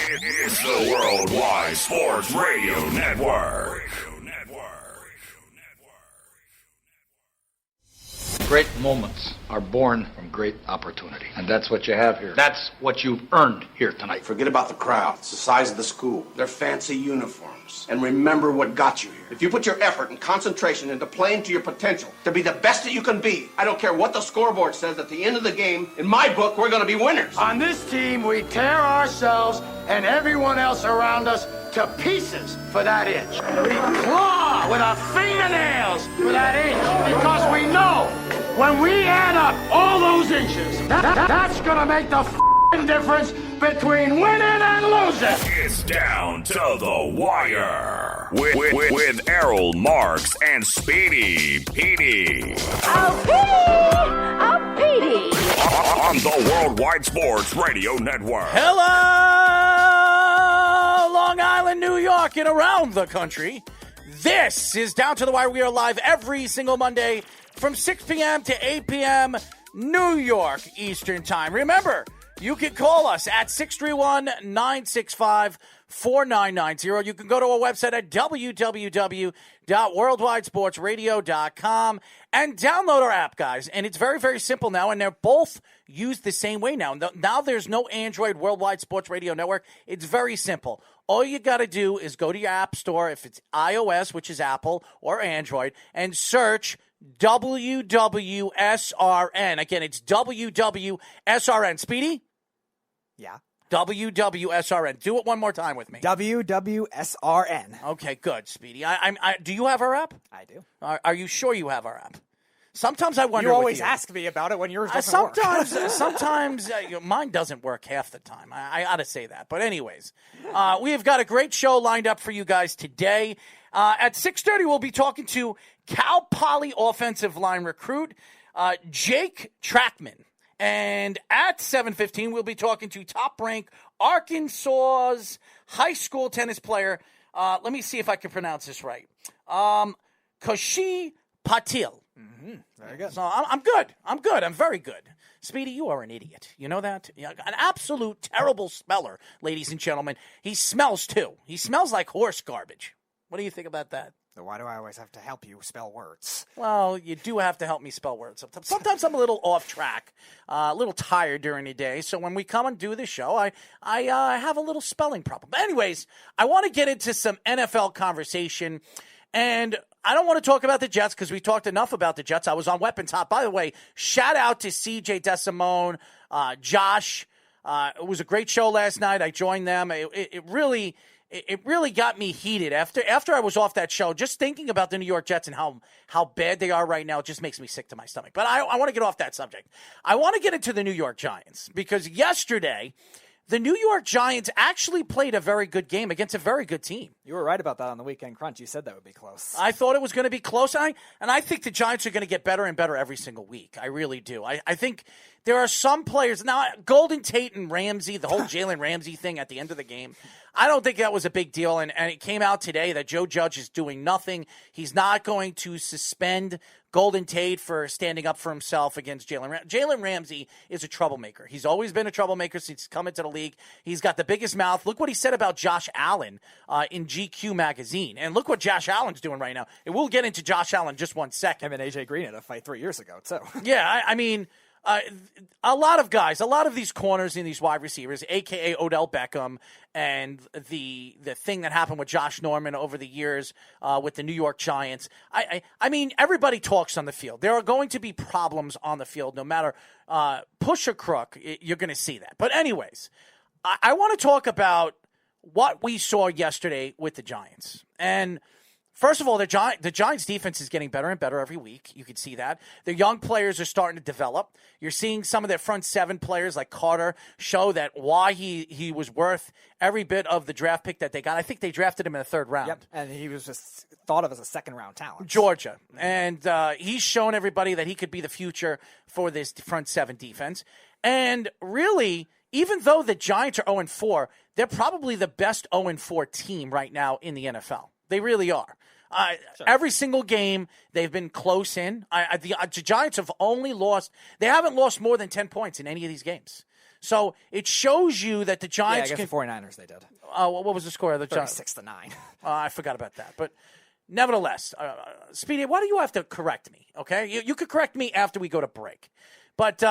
It's the Worldwide Sports Radio Network. Great moments are born from great opportunity. And that's what you have here. That's what you've earned here tonight. Forget about the crowd. It's the size of the school. Their fancy uniforms. And remember what got you here. If you put your effort and concentration into playing to your potential, to be the best that you can be, I don't care what the scoreboard says at the end of the game, in my book, we're going to be winners. On this team, we tear ourselves and everyone else around us to pieces for that inch. We claw with our fingernails for that inch because we know when we add up all those inches, that's gonna make the difference between winning and losing. It's down to the wire with Errol Marks and Speedy Petey. Oh, Petey! On the Worldwide Sports Radio Network. Hello, Long Island, New York, and around the country. This is Down to the Wire. We are live every single Monday from 6 p.m. to 8 p.m. New York Eastern Time. Remember, you can call us at 631-965-4990. You can go to our website at www.worldwidesportsradio.com and download our app, guys. And it's very, very simple now, and they're both used the same way now. Now there's no Android Worldwide Sports Radio Network. It's very simple. All you got to do is go to your app store, if it's iOS, which is Apple, or Android, and search WWSRN. Again, it's WWSRN. Speedy? Yeah. WWSRN. Do it one more time with me. WWSRN. Okay, good, Speedy. Do you have our app? I do. Are you sure you have our app? Sometimes I wonder. You always ask me about it when yours doesn't work. Sometimes mine doesn't work half the time. I ought to say that. But anyways, we have got a great show lined up for you guys today. At 6:30, we'll be talking to Cal Poly offensive line recruit Jake Trachtman. And at 7:15, we'll be talking to top-ranked Arkansas's high school tennis player. Let me see if I can pronounce this right. Khushi Patil. Mm-hmm. Very good. So I'm good. I'm very good. Speedy, you are an idiot. You know that? An absolute terrible speller, ladies and gentlemen. He smells, too. He smells like horse garbage. What do you think about that? So why do I always have to help you spell words? Well, you do have to help me spell words. Sometimes I'm a little off track, a little tired during the day. So when we come and do the show, I have a little spelling problem. But anyways, I want to get into some NFL conversation. And I don't want to talk about the Jets because we talked enough about the Jets. I was on Weapons Hot. By the way, shout out to CJ DeSimone, Josh. It was a great show last night. I joined them. It really got me heated after I was off that show. Just thinking about the New York Jets and how bad they are right now just makes me sick to my stomach. But I want to get off that subject. I want to get into the New York Giants because yesterday the New York Giants actually played a very good game against a very good team. You were right about that on the Weekend Crunch. You said that would be close. I thought it was going to be close, and I think the Giants are going to get better and better every single week. I really do. I think there are some players. Now, Golden Tate and Ramsey, the whole Jalen Ramsey thing at the end of the game, I don't think that was a big deal, and it came out today that Joe Judge is doing nothing. He's not going to suspend Golden Tate for standing up for himself against Jalen Ramsey. Jalen Ramsey is a troublemaker. He's always been a troublemaker since he's come into the league. He's got the biggest mouth. Look what he said about Josh Allen in GQ magazine. And look what Josh Allen's doing right now. And we'll get into Josh Allen in just 1 second. Him and A.J. Green had a fight 3 years ago, too. Yeah, I mean, a lot of guys, a lot of these corners and these wide receivers, a.k.a. Odell Beckham, and the thing that happened with Josh Norman over the years with the New York Giants. I mean, everybody talks on the field. There are going to be problems on the field, no matter push or crook. You're going to see that. But anyways, I want to talk about what we saw yesterday with the Giants. And first of all, the Giants' defense is getting better and better every week. You can see that. Their young players are starting to develop. You're seeing some of their front seven players like Carter show that why he was worth every bit of the draft pick that they got. I think they drafted him in the third round. Yep, and he was just thought of as a second-round talent. Georgia. And he's shown everybody that he could be the future for this front seven defense. And really, even though the Giants are 0-4, they're probably the best 0-4 team right now in the NFL. They really are. Sure. Every single game they've been close in. The Giants have only lost. They haven't lost more than 10 points in any of these games. So it shows you that the Giants against the 49ers they did. What was the score of the Giants? 36-9. I forgot about that. But nevertheless, Speedy, why do you have to correct me, okay? You could correct me after we go to break. But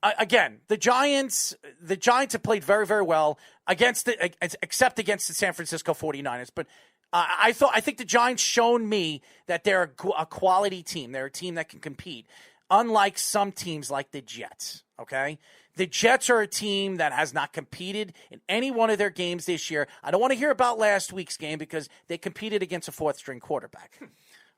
again, the Giants have played very, very well except against the San Francisco 49ers. But I think the Giants shown me that they're a quality team. They're a team that can compete, unlike some teams like the Jets, okay? The Jets are a team that has not competed in any one of their games this year. I don't want to hear about last week's game because they competed against a fourth-string quarterback,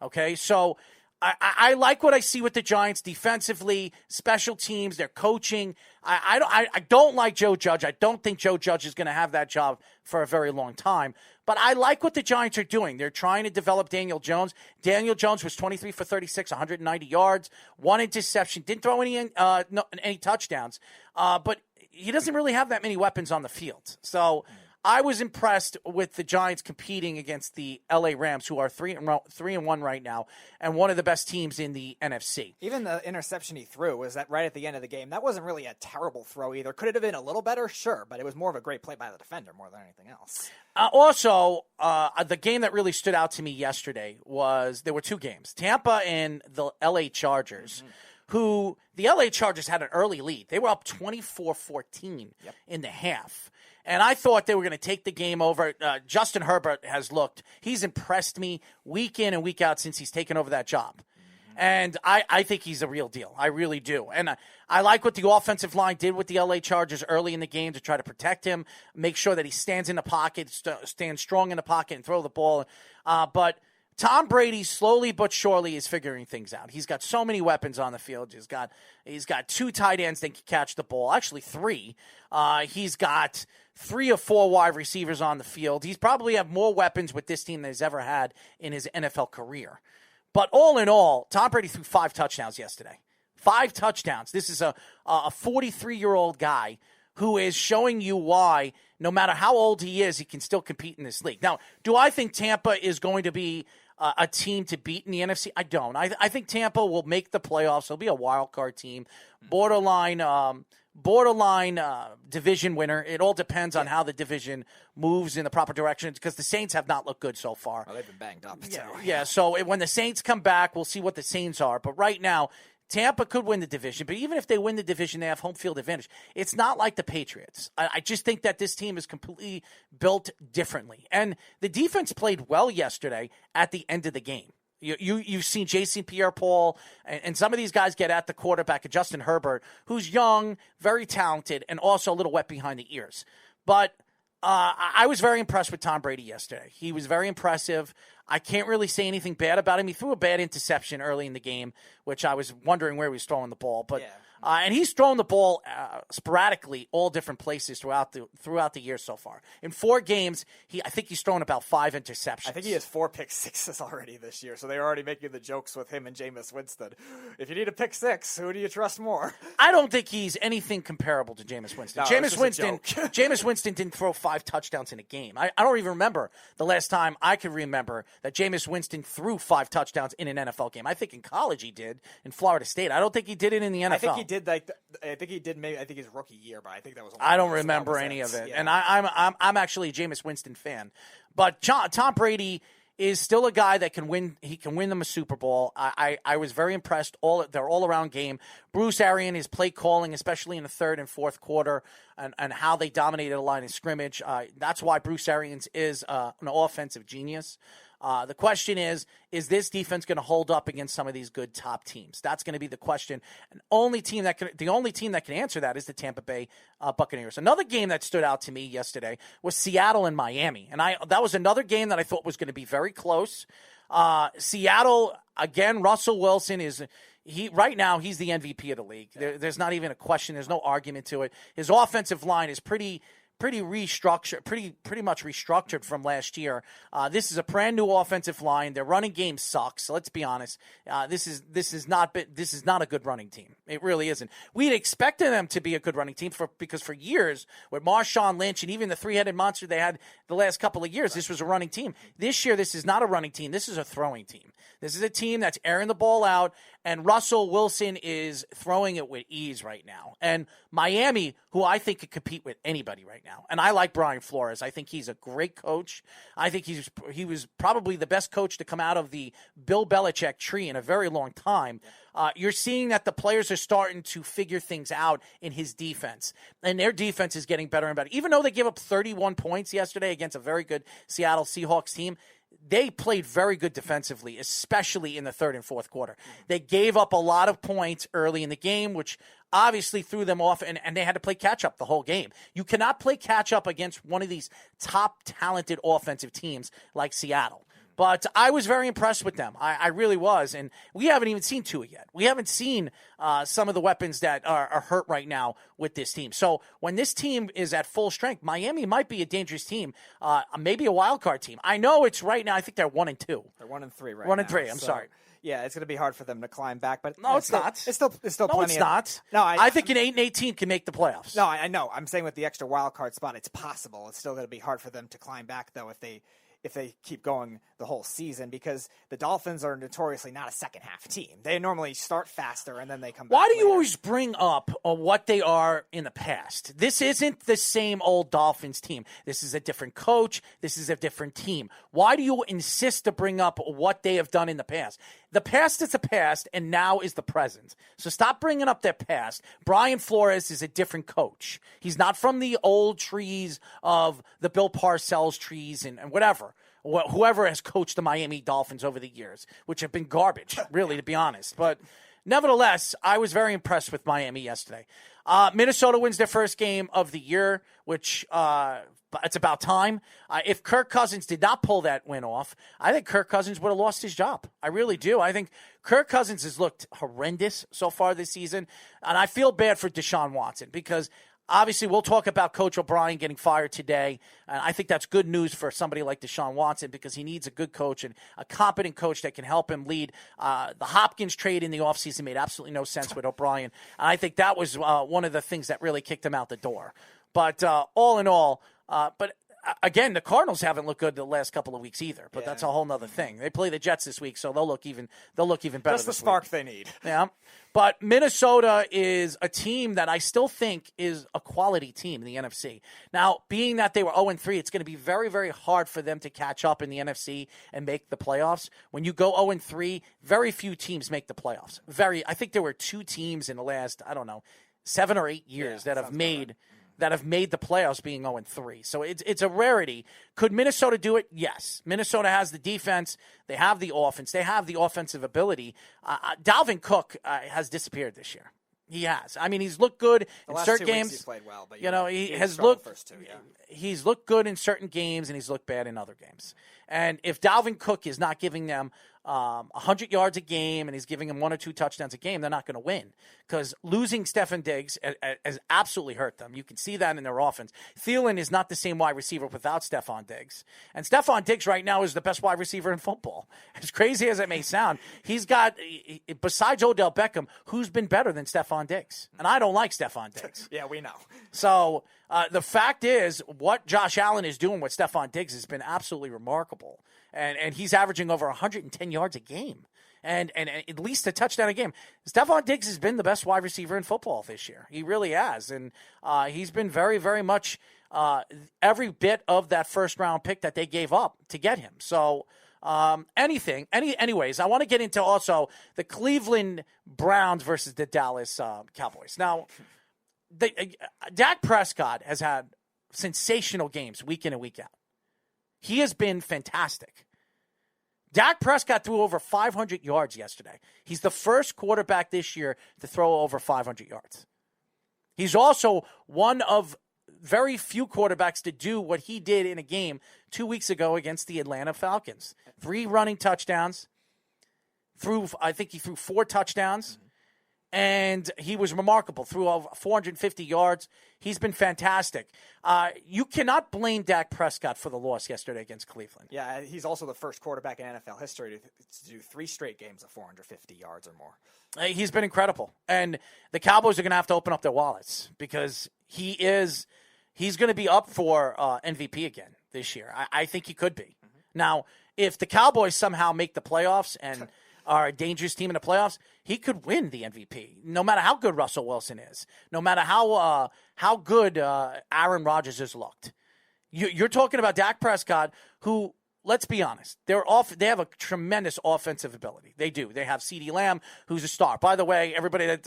okay? So I like what I see with the Giants defensively, special teams, their coaching. I don't like Joe Judge. I don't think Joe Judge is going to have that job for a very long time. But I like what the Giants are doing. They're trying to develop Daniel Jones. Daniel Jones was 23 for 36, 190 yards, 1 interception, didn't throw any touchdowns. But he doesn't really have that many weapons on the field. So I was impressed with the Giants competing against the LA Rams, who are 3-1 right now, and one of the best teams in the NFC. Even the interception he threw was that right at the end of the game. That wasn't really a terrible throw either. Could it have been a little better? Sure, but it was more of a great play by the defender more than anything else. Also, the game that really stood out to me yesterday was there were two games, Tampa and the LA Chargers. Who the LA Chargers had an early lead. They were up 24-14 in the half. And I thought they were going to take the game over. Justin Herbert he's impressed me week in and week out since he's taken over that job. And I think he's a real deal. I really do. And I like what the offensive line did with the LA Chargers early in the game to try to protect him, make sure that he stands in the pocket, stands strong in the pocket and throw the ball. But Tom Brady slowly but surely is figuring things out. He's got so many weapons on the field. He's got 2 tight ends that can catch the ball. Actually, 3. He's got 3 or 4 wide receivers on the field. He's probably have more weapons with this team than he's ever had in his NFL career. But all in all, Tom Brady threw 5 touchdowns yesterday. 5 touchdowns. This is a 43-year-old guy who is showing you why, no matter how old he is, he can still compete in this league. Now, do I think Tampa is going to be a team to beat in the NFC? I don't. I think Tampa will make the playoffs. They'll be a wild card team, borderline division winner. It all depends on how the division moves in the proper direction because the Saints have not looked good so far. Well, they've been banged up. Yeah. So when the Saints come back, we'll see what the Saints are. But right now, Tampa could win the division, but even if they win the division, they have home field advantage. It's not like the Patriots. I just think that this team is completely built differently. And the defense played well yesterday at the end of the game. You've seen Jason Pierre-Paul and some of these guys get at the quarterback, Justin Herbert, who's young, very talented, and also a little wet behind the ears. But I was very impressed with Tom Brady yesterday. He was very impressive. I can't really say anything bad about him. He threw a bad interception early in the game, which I was wondering where he was throwing the ball. But and he's thrown the ball sporadically all different places throughout the year so far. In 4 games, I think he's thrown about 5 interceptions. I think he has 4 pick sixes already this year, so they're already making the jokes with him and Jameis Winston. If you need a pick 6, who do you trust more? I don't think he's anything comparable to Jameis Winston. No, Jameis Winston didn't throw 5 touchdowns in a game. I don't even remember the last time I can remember that Jameis Winston threw 5 touchdowns in an NFL game. I think in college he did, in Florida State. I don't think he did it in the NFL. I think he did maybe his rookie year, but I think that was. I don't remember any of it, and I'm actually a Jameis Winston fan, but Tom Brady is still a guy that can win. He can win them a Super Bowl. I was very impressed. Their all around game. Bruce Arians, his play calling, especially in the 3rd and 4th quarter, and how they dominated the line of scrimmage. That's why Bruce Arians is an offensive genius. The question is this defense going to hold up against some of these good top teams? That's going to be the question. And the only team that can answer that is the Tampa Bay Buccaneers. Another game that stood out to me yesterday was Seattle and Miami. And that was another game that I thought was going to be very close. Seattle, again, Russell Wilson right now he's the MVP of the league. There's not even a question. There's no argument to it. His offensive line is pretty restructured, pretty much restructured from last year. This is a brand new offensive line. Their running game sucks. So let's be honest. This is not a good running team. It really isn't. We'd expected them to be a good running team because for years with Marshawn Lynch and even the 3-headed monster they had the last couple of years, this was a running team. This year, this is not a running team. This is a throwing team. This is a team that's airing the ball out, And Russell Wilson is throwing it with ease right now. And Miami, who I think could compete with anybody right now. And I like Brian Flores. I think he's a great coach. I think he was probably the best coach to come out of the Bill Belichick tree in a very long time. You're seeing that the players are starting to figure things out in his defense. And their defense is getting better and better. Even though they gave up 31 points yesterday against a very good Seattle Seahawks team, they played very good defensively, especially in the third and fourth quarter. They gave up a lot of points early in the game, which obviously threw them off, and they had to play catch-up the whole game. You cannot play catch-up against one of these top talented offensive teams like Seattle. But I was very impressed with them. I really was. And we haven't even seen Tua yet. We haven't seen some of the weapons that are hurt right now with this team. So when this team is at full strength, Miami might be a dangerous team, maybe a wild card team. I know it's right now. I think they're 1-2. They're 1-3 right now. 1-3. I'm so, sorry. Yeah, it's going to be hard for them to climb back. But no, it's not. It's still no, plenty. It's not. No, I think an 8-18 can make the playoffs. No, I know. I'm saying with the extra wild card spot, it's possible. It's still going to be hard for them to climb back, though, if they keep going the whole season, because the Dolphins are notoriously not a second half team. They normally start faster and then they come back. Why do you later. always bring up what they are in the past? This isn't the same old Dolphins team. This is a different coach. This is a different team. Why do you insist to bring up what they have done in the past? The past is the past, and now is the present. So stop bringing up their past. Brian Flores is a different coach. He's not from the old trees of the Bill Parcells trees and whatever. Whoever has coached the Miami Dolphins over the years, which have been garbage, really, to be honest. But nevertheless, I was very impressed with Miami yesterday. Minnesota wins their first game of the year, which it's about time. If Kirk Cousins did not pull that win off, I think Kirk Cousins would have lost his job. I really do. I think Kirk Cousins has looked horrendous so far this season, and I feel bad for Deshaun Watson because obviously, we'll talk about Coach O'Brien getting fired today, and I think that's good news for somebody like Deshaun Watson because he needs a good coach and a competent coach that can help him lead. The Hopkins trade in the offseason made absolutely no sense with O'Brien, and I think that was one of the things that really kicked him out the door. But all in all, again, the Cardinals haven't looked good the last couple of weeks either, but that's a whole other thing. They play the Jets this week, so they'll look even better. Just the spark they need. Yeah. But Minnesota is a team that I still think is a quality team in the NFC. Now, being that they were 0-3, it's going to be very, very hard for them to catch up in the NFC and make the playoffs. When you go 0-3, very few teams make the playoffs. I think there were 2 teams in the last, 7 or 8 years that have made the playoffs being 0-3. So it's a rarity. Could Minnesota do it? Yes. Minnesota has the defense. They have the offense. They have the offensive ability. Dalvin Cook has disappeared this year. He has. I mean, he's looked good in certain games. He's played well, but he has looked. He's looked good in certain games, and he's looked bad in other games. And if Dalvin Cook is not giving them 100 yards a game and he's giving them 1 or 2 touchdowns a game, they're not going to win because losing Stefon Diggs has absolutely hurt them. You can see that in their offense. Thielen is not the same wide receiver without Stefon Diggs. And Stefon Diggs right now is the best wide receiver in football. As crazy as it may sound, he's got, besides Odell Beckham, who's been better than Stefon Diggs? And I don't like Stefon Diggs. Yeah, we know. So the fact is, what Josh Allen is doing with Stefon Diggs has been absolutely remarkable. And he's averaging over 110 yards a game and at least a touchdown a game. Stefon Diggs has been the best wide receiver in football this year. He really has. And he's been very, very much every bit of that first-round pick that they gave up to get him. So anyways, I want to get into also the Cleveland Browns versus the Dallas Cowboys. Now, Dak Prescott has had sensational games week in and week out. He has been fantastic. Dak Prescott threw over 500 yards yesterday. He's the first quarterback this year to throw over 500 yards. He's also one of very few quarterbacks to do what he did in a game 2 weeks ago against the Atlanta Falcons. 3 running touchdowns. I think he threw 4 touchdowns. And he was remarkable, threw over 450 yards. He's been fantastic. You cannot blame Dak Prescott for the loss yesterday against Cleveland. Yeah, he's also the first quarterback in NFL history to do 3 straight games of 450 yards or more. He's been incredible. And the Cowboys are going to have to open up their wallets because he's going to be up for MVP again this year. I think he could be. Mm-hmm. Now, if the Cowboys somehow make the playoffs and are a dangerous team in the playoffs, he could win the MVP. No matter how good Russell Wilson is, no matter how good Aaron Rodgers has looked. You're talking about Dak Prescott, who, let's be honest, they have a tremendous offensive ability. They do. They have CeeDee Lamb, who's a star. By the way, everybody,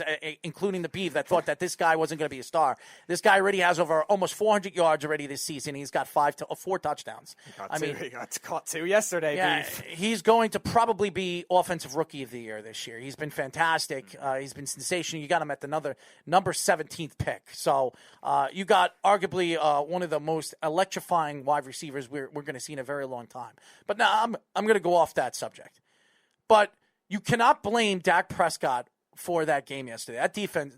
including the Beeve, that thought that this guy wasn't going to be a star. This guy already has over almost 400 yards already this season. He's got 4 touchdowns. He got caught 2 yesterday, yeah, Beeve. He's going to probably be Offensive Rookie of the Year this year. He's been fantastic. He's been sensational. You got him at the number 17th pick. So you got arguably one of the most electrifying wide receivers we're going to see in a very long time. But now I'm going to go off that subject. But you cannot blame Dak Prescott for that game yesterday. That defense,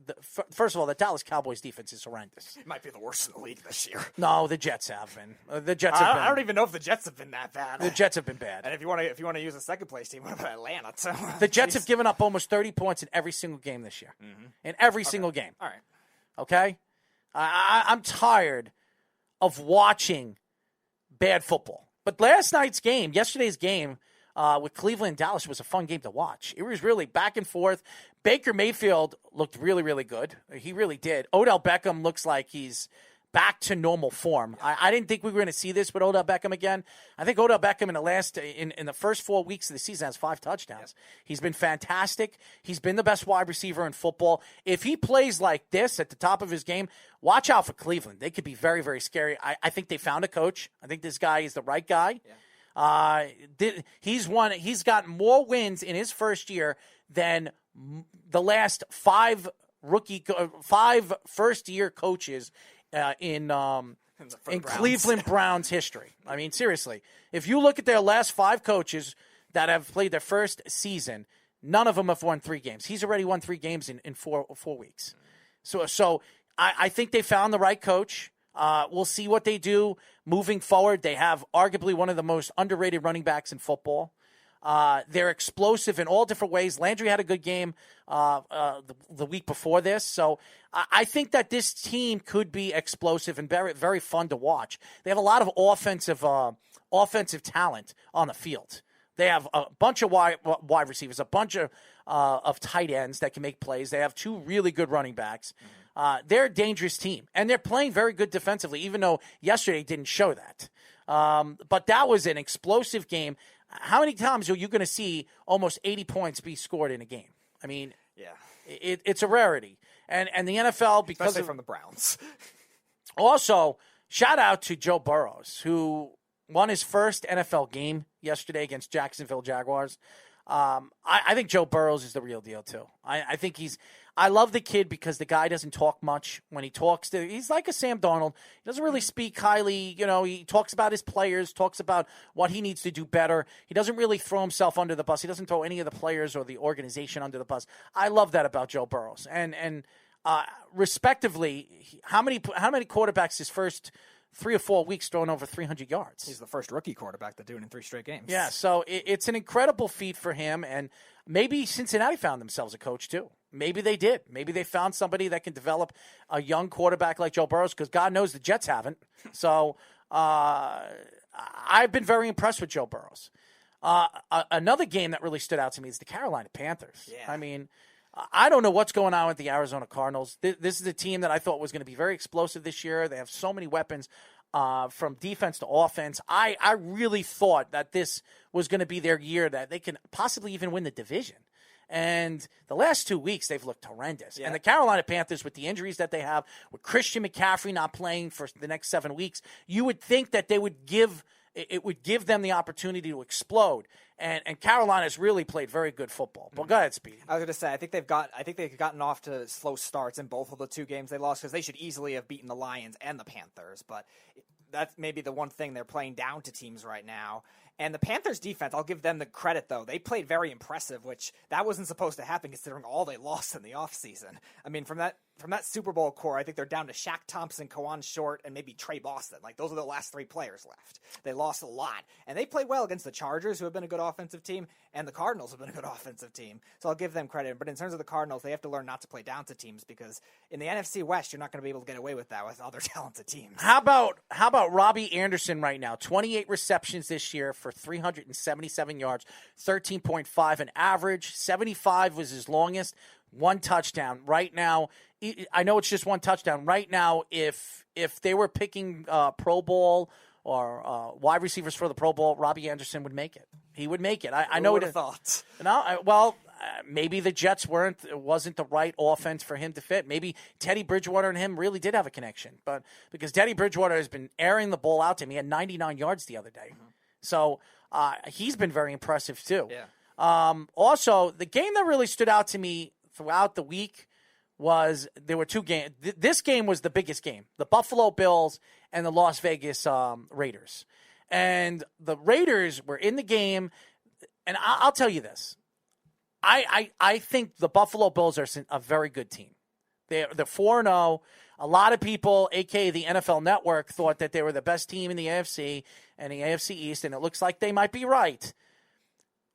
first of all, the Dallas Cowboys defense is horrendous. It might be the worst in the league this year. No, the Jets have been. I don't even know if the Jets have been that bad. The Jets have been bad. And if you want to use a second place team, what about Atlanta? So, the Jets have given up almost 30 points in every single game this year. Mm-hmm. In every single game. All right. Okay? I'm tired of watching bad football. But yesterday's game with Cleveland and Dallas was a fun game to watch. It was really back and forth. Baker Mayfield looked really, really good. He really did. Odell Beckham looks like he's back to normal form. I didn't think we were going to see this with Odell Beckham again. I think Odell Beckham in the first 4 weeks of the season has 5 touchdowns. He's been fantastic. He's been the best wide receiver in football. If he plays like this at the top of his game, watch out for Cleveland. They could be very, very scary. I think they found a coach. I think this guy is the right guy. Yeah. He's got more wins in his first year than the last 5 first-year coaches in Cleveland Browns history. I mean, seriously, if you look at their last 5 coaches that have played their first season, none of them have won 3 games. He's already won 3 games in 4 weeks. So I think they found the right coach. We'll see what they do moving forward. They have arguably one of the most underrated running backs in football. They're explosive in all different ways. Landry had a good game the week before this. So I think that this team could be explosive and very, very fun to watch. They have a lot of offensive talent on the field. They have a bunch of wide receivers, a bunch of tight ends that can make plays. They have 2 really good running backs. They're a dangerous team, and they're playing very good defensively, even though yesterday didn't show that. But that was an explosive game. How many times are you going to see almost 80 points be scored in a game? I mean, yeah, it's a rarity. And the NFL, because especially from the Browns. Also, shout out to Joe Burrows, who won his first NFL game yesterday against Jacksonville Jaguars. I think Joe Burrows is the real deal, too. I think I love the kid because the guy doesn't talk much. When he talks, he's like a Sam Darnold. He doesn't really speak highly. He talks about his players, talks about what he needs to do better. He doesn't really throw himself under the bus. He doesn't throw any of the players or the organization under the bus. I love that about Joe Burrows. And respectively, how many quarterbacks his first 3 or 4 weeks throwing over 300 yards? He's the first rookie quarterback to do it in 3 straight games. Yeah, so it's an incredible feat for him, and maybe Cincinnati found themselves a coach too. Maybe they did. Maybe they found somebody that can develop a young quarterback like Joe Burrows, because God knows the Jets haven't. So I've been very impressed with Joe Burrows. Another game that really stood out to me is the Carolina Panthers. Yeah. I mean, I don't know what's going on with the Arizona Cardinals. This is a team that I thought was going to be very explosive this year. They have so many weapons from defense to offense. I really thought that this was going to be their year, that they can possibly even win the division. And the last 2 weeks, they've looked horrendous. Yeah. And the Carolina Panthers, with the injuries that they have, with Christian McCaffrey not playing for the next 7 weeks, you would think that it would give them the opportunity to explode. And Carolina's really played very good football. But go ahead, Speedy. I was going to say, I think they've gotten off to slow starts in both of the 2 games they lost, because they should easily have beaten the Lions and the Panthers. But that's maybe the one thing they're playing down to teams right now. And the Panthers defense, I'll give them the credit, though. They played very impressive, which that wasn't supposed to happen considering all they lost in the offseason. I mean, from that Super Bowl core, I think they're down to Shaq Thompson, Kawan Short, and maybe Trey Boston. Like, those are the last 3 players left. They lost a lot. And they played well against the Chargers, who have been a good offensive team, and the Cardinals have been a good offensive team. So I'll give them credit. But in terms of the Cardinals, they have to learn not to play down to teams, because in the NFC West, you're not going to be able to get away with that with other talented teams. How about Robbie Anderson right now? 28 receptions this year for 377 yards, 13.5 an average. 75 was his longest. 1 touchdown. Right now, I know it's just 1 touchdown. Right now, if they were picking Pro Bowl or wide receivers for the Pro Bowl, Robbie Anderson would make it. He would make it. I know would have thought. Maybe the Jets wasn't the right offense for him to fit. Maybe Teddy Bridgewater and him really did have a connection, but because Teddy Bridgewater has been airing the ball out to him, he had 99 yards the other day. Mm-hmm. So he's been very impressive too. Yeah. Also, the game that really stood out to me throughout the week was there were 2 games. This game was the biggest game: the Buffalo Bills and the Las Vegas Raiders. And the Raiders were in the game, and I'll tell you this. I think the Buffalo Bills are a very good team. They're 4-0. A lot of people, a.k.a. the NFL Network, thought that they were the best team in the AFC and the AFC East, and it looks like they might be right.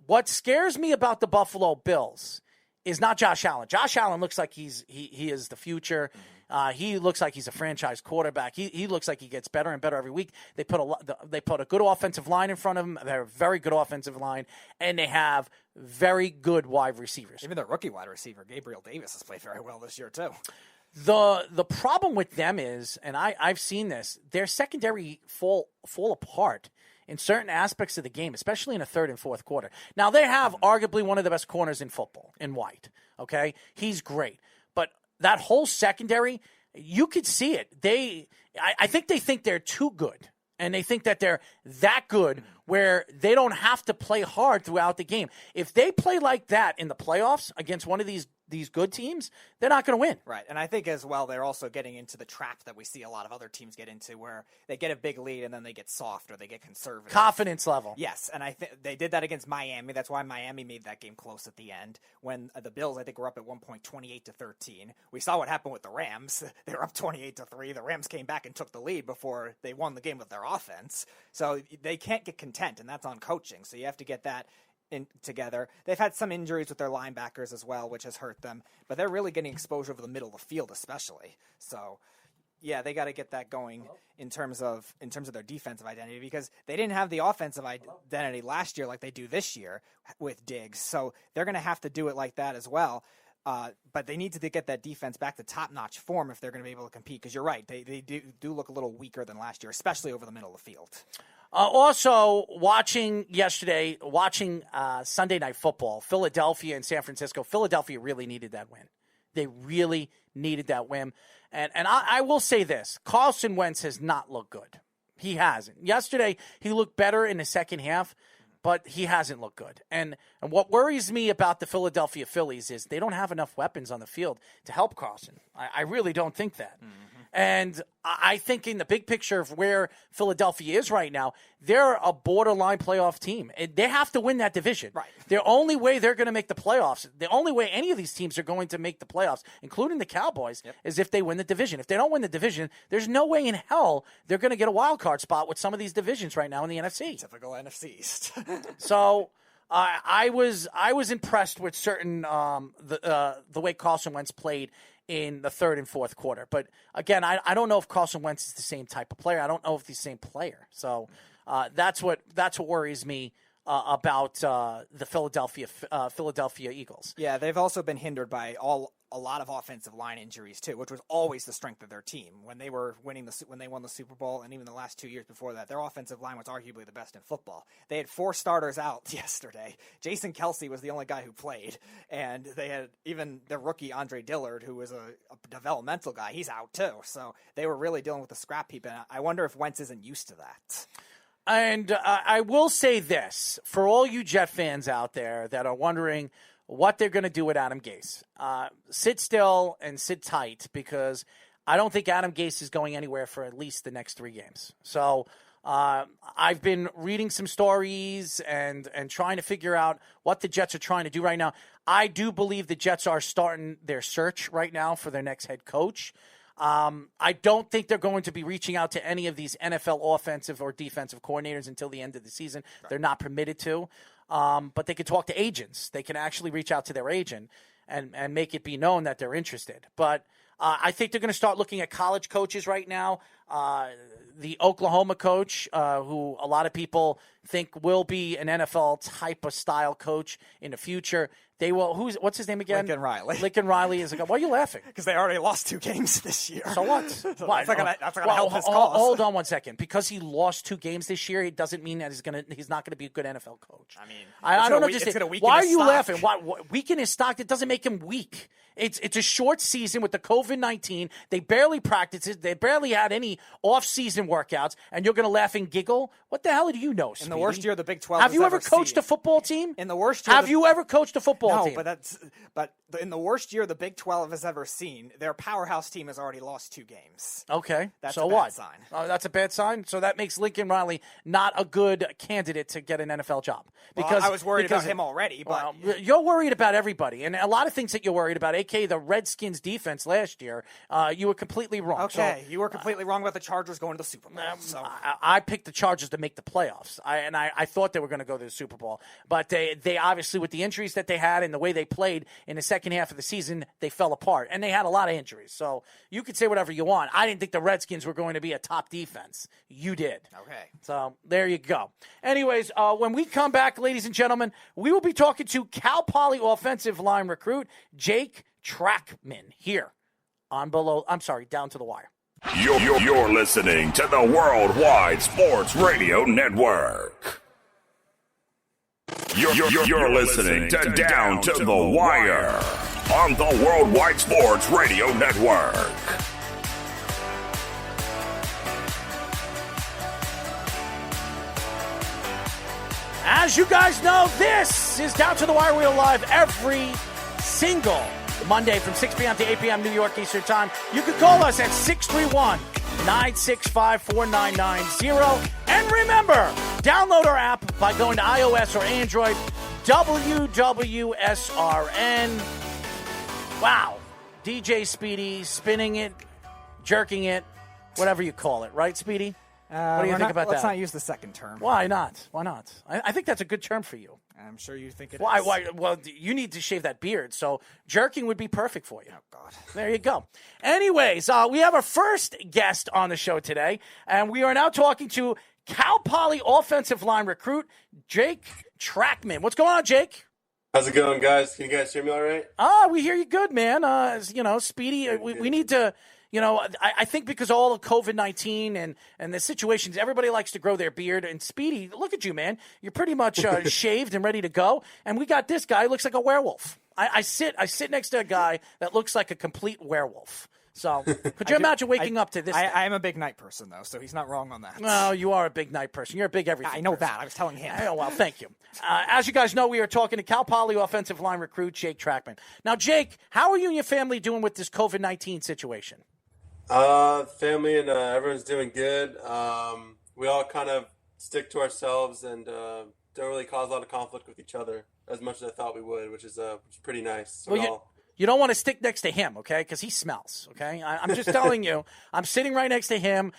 What scares me about the Buffalo Bills is not Josh Allen. Josh Allen looks like he is the future. He looks like he's a franchise quarterback. He looks like he gets better and better every week. They put a good offensive line in front of him. They're a very good offensive line, and they have very good wide receivers. Even their rookie wide receiver, Gabriel Davis, has played very well this year too. The problem with them is, and I've seen this, their secondary fall apart in certain aspects of the game, especially in the 3rd and 4th quarter. Now, they have arguably one of the best corners in football, in White, okay? He's great. But that whole secondary, you could see it. I think they think they're too good, and they think that they're that good where they don't have to play hard throughout the game. If they play like that in the playoffs against one of these good teams, they're not going to win. Right, and I think as well they're also getting into the trap that we see a lot of other teams get into, where they get a big lead and then they get soft or they get conservative. Confidence level. Yes, and I think they did that against Miami. That's why Miami made that game close at the end. When the Bills, I think, were up at one point 28-13. We saw what happened with the Rams. They were up 28-3. The Rams came back and took the lead before they won the game with their offense. So they can't get content, and that's on coaching. So you have to get that together. They've had some injuries with their linebackers as well, which has hurt them, but they're really getting exposure over the middle of the field especially. So yeah, they got to get that going in terms of their defensive identity, because they didn't have the offensive identity last year like they do this year with Diggs. So they're going to have to do it like that as well. But they need to get that defense back to top-notch form if they're going to be able to compete, because you're right, they do look a little weaker than last year, especially over the middle of the field. Also, watching Sunday Night Football, Philadelphia and San Francisco. Philadelphia really needed that win. They really needed that win. And I will say this. Carson Wentz has not looked good. He hasn't. Yesterday, he looked better in the second half, but he hasn't looked good. And what worries me about the Philadelphia Phillies is they don't have enough weapons on the field to help Carson. I really don't think that. Mm-hmm. And I think in the big picture of where Philadelphia is right now, they're a borderline playoff team. They have to win that division. Right. The only way they're going to make the playoffs, the only way any of these teams are going to make the playoffs, including the Cowboys, is if they win the division. If they don't win the division, there's no way in hell they're going to get a wild card spot with some of these divisions right now in the NFC. Typical NFC East. So I was impressed with certain the way Carson Wentz played in the 3rd and 4th quarter. But again, I don't know if Carson Wentz is the same type of player. I don't know if he's the same player. So that's what worries me about the Philadelphia Eagles. Yeah, they've also been hindered by a lot of offensive line injuries too, which was always the strength of their team when they won the Super Bowl, and even the last 2 years before that. Their offensive line was arguably the best in football. They had 4 starters out yesterday. Jason Kelsey was the only guy who played, and they had even their rookie Andre Dillard, who was a developmental guy. He's out too. So they were really dealing with the scrap heap, and I wonder if Wentz isn't used to that. And I will say this, for all you Jet fans out there that are wondering what they're going to do with Adam Gase, sit still and sit tight, because I don't think Adam Gase is going anywhere for at least the next 3 games. So I've been reading some stories and trying to figure out what the Jets are trying to do right now. I do believe the Jets are starting their search right now for their next head coach. I don't think they're going to be reaching out to any of these NFL offensive or defensive coordinators until the end of the season. Right. They're not permitted to. But they can talk to agents. They can actually reach out to their agent and make it be known that they're interested. But I think they're going to start looking at college coaches right now. The Oklahoma coach, who a lot of people think will be an NFL type of style coach in the future. They will. What's his name again? Lincoln Riley. Lincoln Riley is a guy. Why are you laughing? Because they already lost 2 games this year. So what? That's not going to help his cause. Hold on one second. Because he lost 2 games this year, it doesn't mean that he's not going to be a good NFL coach. I mean, I don't understand. Why are you laughing? Why weaken his stock? It doesn't make him weak. It's a short season with the COVID-19. They barely practiced it. They barely had any off-season workouts, and you're going to laugh and giggle? What the hell do you know, Speedy? In the worst year the Big 12 have you ever coached a football team? In the worst year, have you ever coached a football team? No, but in the worst year the Big 12 has ever seen, their powerhouse team has already lost 2 games. Okay, that's so a bad what? Sign. That's a bad sign. So that makes Lincoln Riley not a good candidate to get an NFL job. Because I was worried about him already. But you're worried about everybody, and a lot of things that you're worried about. A.k.a. the Redskins defense last year. You were completely wrong. Okay, you were completely wrong about the Chargers going to the Super Bowl. So I picked the Chargers to make the playoffs. I thought they were going to go to the Super Bowl, but they obviously, with the injuries that they had and the way they played in the second half of the season, they fell apart, and they had a lot of injuries. So you could say whatever you want. I didn't think the Redskins were going to be a top defense. You did. Okay. So there you go. Anyways, when we come back, ladies and gentlemen, we will be talking to Cal Poly offensive line recruit Jake Trachtman here on Down to the Wire. You're listening to the Worldwide Sports Radio Network. You're listening to Down to the Wire on the Worldwide Sports Radio Network. As you guys know, this is Down to the Wire. We're live every single Monday from 6 p.m. to 8 p.m. New York Eastern Time. You can call us at 631-965-4990. And remember, download our app by going to iOS or Android, WWSRN. Wow. DJ Speedy spinning it, jerking it, whatever you call it. Right, Speedy? What do you think about that? Let's not use the second term. Why not? Why not? I think that's a good term for you. I'm sure you think it is. Why? Well, you need to shave that beard, so jerking would be perfect for you. Oh, God. There you go. Anyways, we have our first guest on the show today, and we are now talking to Cal Poly offensive line recruit Jake Trachtman. What's going on, Jake? How's it going, guys? Can you guys hear me all right? We hear you good, man. Speedy, we need to... I think because of all of COVID-19 and the situations, everybody likes to grow their beard. And Speedy, look at you, man. You're pretty much shaved and ready to go. And we got this guy who looks like a werewolf. I sit next to a guy that looks like a complete werewolf. So could you imagine waking up to this? I am a big night person, though, so he's not wrong on that. No, you are a big night person. You're a big everything I know person. that. I was telling him. Oh, well, thank you. As you guys know, we are talking to Cal Poly offensive line recruit Jake Trachtman. Now, Jake, how are you and your family doing with this COVID-19 situation? Family and everyone's doing good. We all kind of stick to ourselves and don't really cause a lot of conflict with each other as much as I thought we would, which is pretty nice. Well, you don't want to stick next to him, okay? Because he smells, okay? I'm just telling you. I'm sitting right next to him.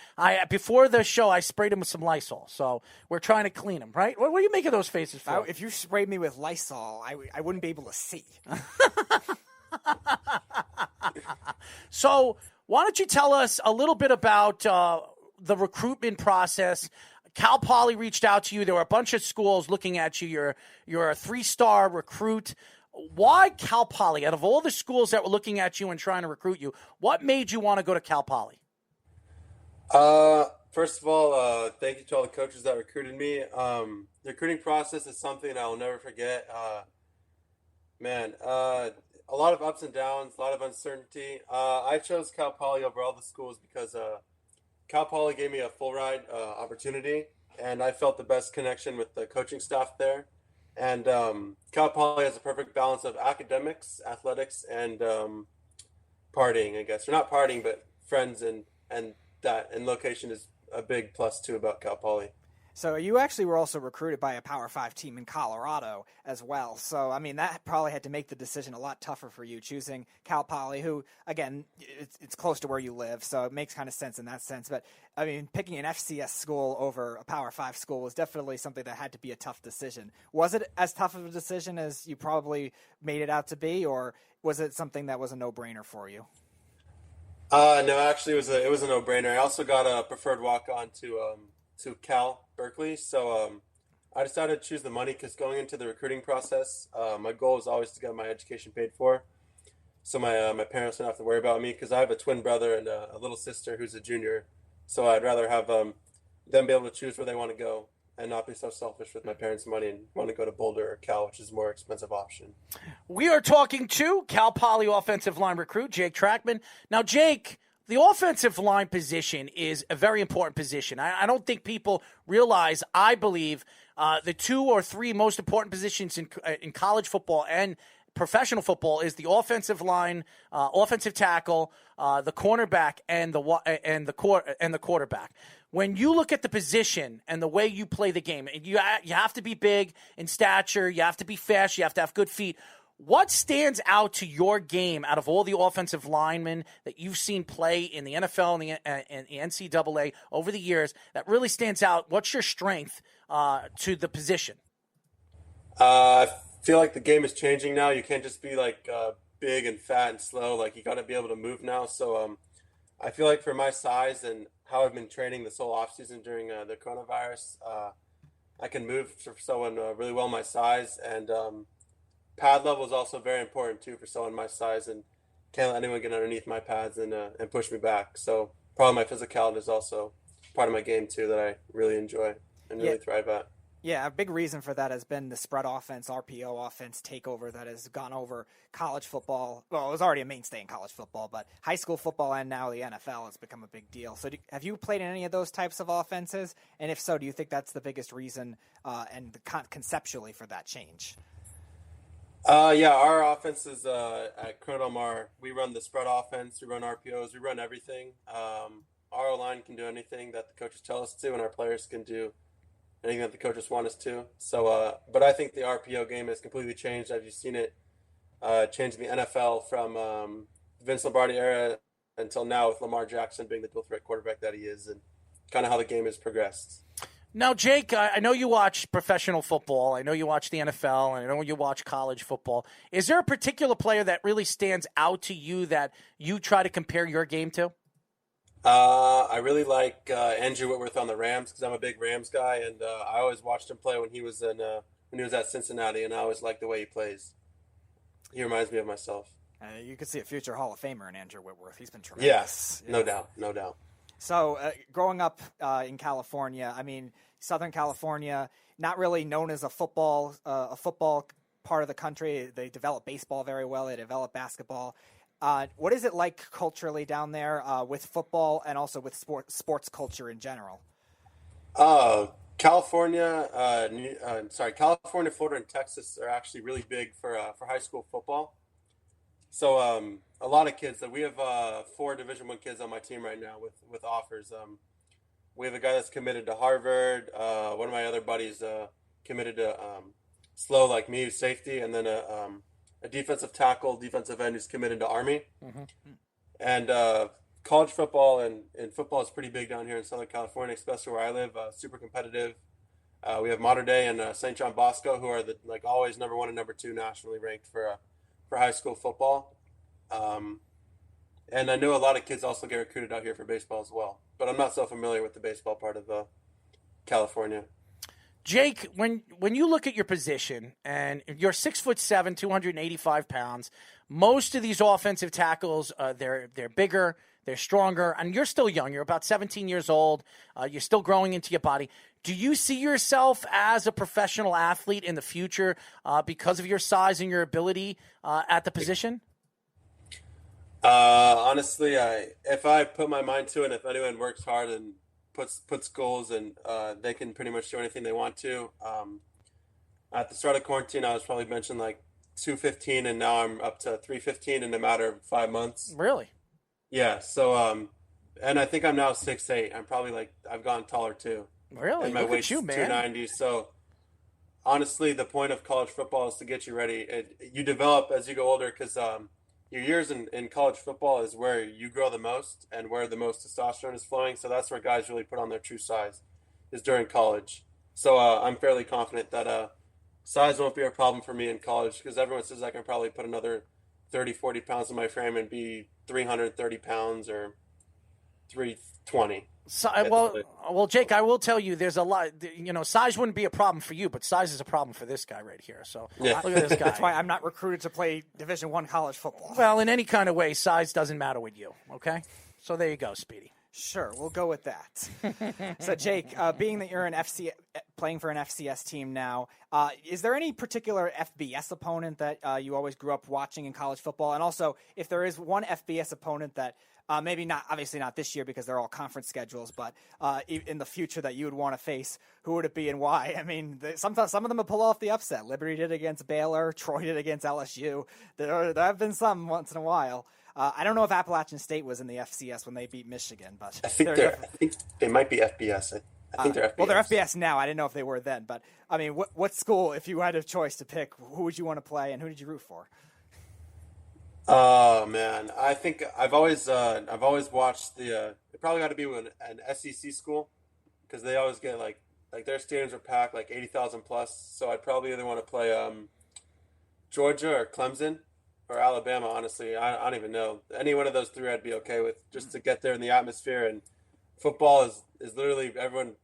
Before the show, I sprayed him with some Lysol, so we're trying to clean him, right? What are you making those faces for? If you sprayed me with Lysol, I wouldn't be able to see. So why don't you tell us a little bit about the recruitment process? Cal Poly reached out to you. There were a bunch of schools looking at you. You're a 3-star recruit. Why Cal Poly? Out of all the schools that were looking at you and trying to recruit you, what made you want to go to Cal Poly? First of all, thank you to all the coaches that recruited me. The recruiting process is something I will never forget. A lot of ups and downs, a lot of uncertainty. I chose Cal Poly over all the schools because Cal Poly gave me a full ride opportunity, and I felt the best connection with the coaching staff there. And Cal Poly has a perfect balance of academics, athletics, and partying, I guess. Or not partying, but friends and that. And location is a big plus too about Cal Poly. So you actually were also recruited by a Power 5 team in Colorado as well. So, I mean, that probably had to make the decision a lot tougher for you, choosing Cal Poly, who, again, it's close to where you live, so it makes kind of sense in that sense. But, I mean, picking an FCS school over a Power 5 school was definitely something that had to be a tough decision. Was it as tough of a decision as you probably made it out to be, or was it something that was a no-brainer for you? No, actually, it was a no-brainer. I also got a preferred walk-on to Cal Berkeley, so I decided to choose the money because going into the recruiting process, my goal was always to get my education paid for, so my parents don't have to worry about me because I have a twin brother and a little sister who's a junior, so I'd rather have them be able to choose where they want to go and not be so selfish with my parents' money and want to go to Boulder or Cal, which is a more expensive option. We are talking to Cal Poly offensive line recruit Jake Trachtman. Now, Jake, the offensive line position is a very important position. I don't think people realize, I believe, the 2 or 3 most important positions in college football and professional football is the offensive line, offensive tackle, the cornerback, and the quarterback. When you look at the position and the way you play the game, you have to be big in stature, you have to be fast, you have to have good feet. What stands out to your game out of all the offensive linemen that you've seen play in the NFL and the NCAA over the years that really stands out? What's your strength to the position? I feel like the game is changing now. You can't just be like big and fat and slow. Like you got to be able to move now. So I feel like for my size and how I've been training this whole offseason during the coronavirus, I can move for someone really well my size. And pad level is also very important too for someone my size, and can't let anyone get underneath my pads and push me back. So probably my physicality is also part of my game too that I really enjoy and really thrive at. Yeah, a big reason for that has been the spread offense, RPO offense takeover that has gone over college football. Well, it was already a mainstay in college football, but high school football and now the NFL has become a big deal. So have you played in any of those types of offenses? And if so, do you think that's the biggest reason and conceptually for that change? Yeah, our offenses at Corona Del Mar, we run the spread offense, we run RPOs, we run everything. Our O-line can do anything that the coaches tell us to, and our players can do anything that the coaches want us to. So, but I think the RPO game has completely changed. I've just seen it change in the NFL from Vince Lombardi era until now with Lamar Jackson being the dual threat quarterback that he is, and kind of how the game has progressed. Now, Jake, I know you watch professional football. I know you watch the NFL, and I know you watch college football. Is there a particular player that really stands out to you that you try to compare your game to? I really like Andrew Whitworth on the Rams because I'm a big Rams guy, and I always watched him play when he was at Cincinnati, and I always like the way he plays. He reminds me of myself. You could see a future Hall of Famer in Andrew Whitworth. He's been tremendous. Yes, no doubt. So growing up in California, I mean, Southern California, not really known as a football part of the country. They develop baseball very well. They develop basketball. What is it like culturally down there with football and also with sports culture in general? California, Florida, and Texas are actually really big for high school football. So a lot of kids. We have 4 Division I kids on my team right now with offers. We have a guy that's committed to Harvard. One of my other buddies committed to SLO like me, who's safety, and then a defensive tackle, defensive end who's committed to Army. Mm-hmm. And college football and football is pretty big down here in Southern California, especially where I live. Super competitive. We have Mater Dei and St. John Bosco, who are always number 1 and number 2 nationally ranked for high school football. And I know a lot of kids also get recruited out here for baseball as well. But I'm not so familiar with the baseball part of California. Jake, when you look at your position and you're 6'7", 285 pounds, most of these offensive tackles, they're bigger, they're stronger, and you're still young. You're about 17 years old. You're still growing into your body. Do you see yourself as a professional athlete in the future because of your size and your ability at the position? Honestly, if I put my mind to it, and if anyone works hard and puts goals, and they can pretty much do anything they want to. At the start of quarantine, I was probably mentioned like 215, and now I'm up to 315 in a matter of 5 months. Really? Yeah. So And I think I'm now 6'8". I'm probably I've gone taller too. Really? And my Look weight's at you, man. 290. So honestly, the point of college football is to get you ready. You develop as you go older because your years in college football is where you grow the most and where the most testosterone is flowing. So that's where guys really put on their true size, is during college. So I'm fairly confident that size won't be a problem for me in college because everyone says I can probably put another 30, 40 pounds in my frame and be 330 pounds or 320. So, well, Jake, I will tell you, there's a lot. Size wouldn't be a problem for you, but size is a problem for this guy right here. So Yeah. look at this guy. That's why I'm not recruited to play Division I college football. Well, in any kind of way, size doesn't matter with you. Okay, so there you go, Speedy. Sure, we'll go with that. So, Jake, being that you're playing for an FCS team now, is there any particular FBS opponent that you always grew up watching in college football? And also, if there is one FBS opponent that maybe not, obviously not this year because they're all conference schedules, but in the future that you would want to face, who would it be and why? I mean, sometimes some of them will pull off the upset. Liberty did against Baylor, Troy did against LSU. There have been some once in a while. I don't know if Appalachian State was in the FCS when they beat Michigan, but I think they might be FBS. I think they're FBS. Well, they're FBS now. I didn't know if they were then, but I mean, what school, if you had a choice to pick, who would you want to play and who did you root for? Oh man, I think I've always watched it probably got to be an SEC school because they always get like their stadiums are packed like 80,000 plus. So I'd probably either want to play Georgia or Clemson or Alabama. Honestly, I don't even know. Any one of those three I'd be okay with just to get there in the atmosphere. And football is literally everyone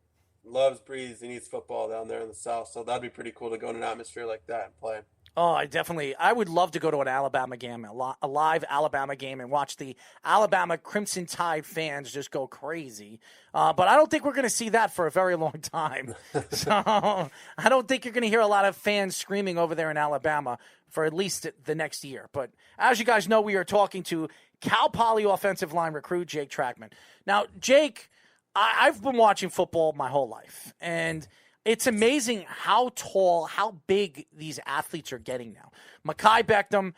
loves, breathes, and eats football down there in the South. So that'd be pretty cool to go in an atmosphere like that and play. Oh, I would love to go to an Alabama game, a live Alabama game, and watch the Alabama Crimson Tide fans just go crazy. But I don't think we're going to see that for a very long time. So I don't think you're going to hear a lot of fans screaming over there in Alabama for at least the next year. But as you guys know, we are talking to Cal Poly offensive line recruit Jake Trachtman. Now, Jake, I've been watching football my whole life, and it's amazing how tall, how big these athletes are getting now. Mekhi Beckham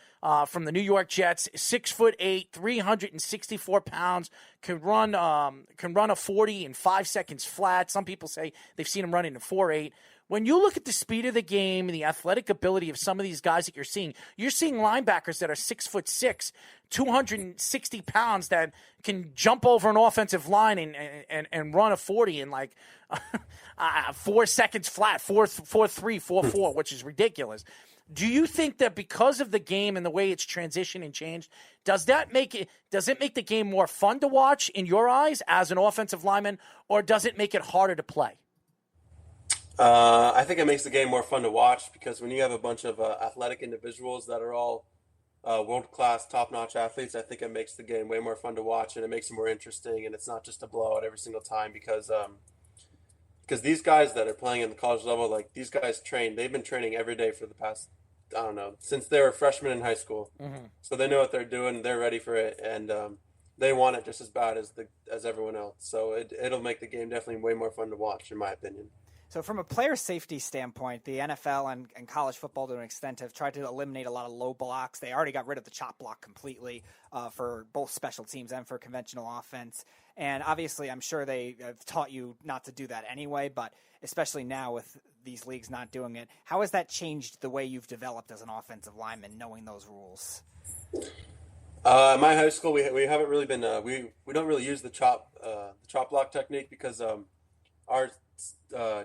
from the New York Jets, 6'8", 364 pounds, can run a 40 in 5 seconds flat. Some people say they've seen him running in 4.8. When you look at the speed of the game and the athletic ability of some of these guys that you're seeing linebackers that are 6'6", 260 pounds that can jump over an offensive line and run a 40 in 4 seconds flat, 4.3, 4.4, which is ridiculous. Do you think that because of the game and the way it's transitioned and changed, does it make the game more fun to watch in your eyes as an offensive lineman, or does it make it harder to play? I think it makes the game more fun to watch because when you have a bunch of athletic individuals that are all world-class, top-notch athletes, I think it makes the game way more fun to watch and it makes it more interesting, and it's not just a blowout every single time because these guys that are playing in the college level, these guys they've been training every day for the past, I don't know, since they were freshmen in high school. Mm-hmm. So they know what they're doing, they're ready for it, and they want it just as bad as everyone else. So it'll make the game definitely way more fun to watch, in my opinion. So from a player safety standpoint, the NFL and college football to an extent have tried to eliminate a lot of low blocks. They already got rid of the chop block completely for both special teams and for conventional offense. And obviously, I'm sure they have taught you not to do that anyway, but especially now with these leagues not doing it, how has that changed the way you've developed as an offensive lineman, knowing those rules? My high school, we haven't really been we don't really use the chop block technique because our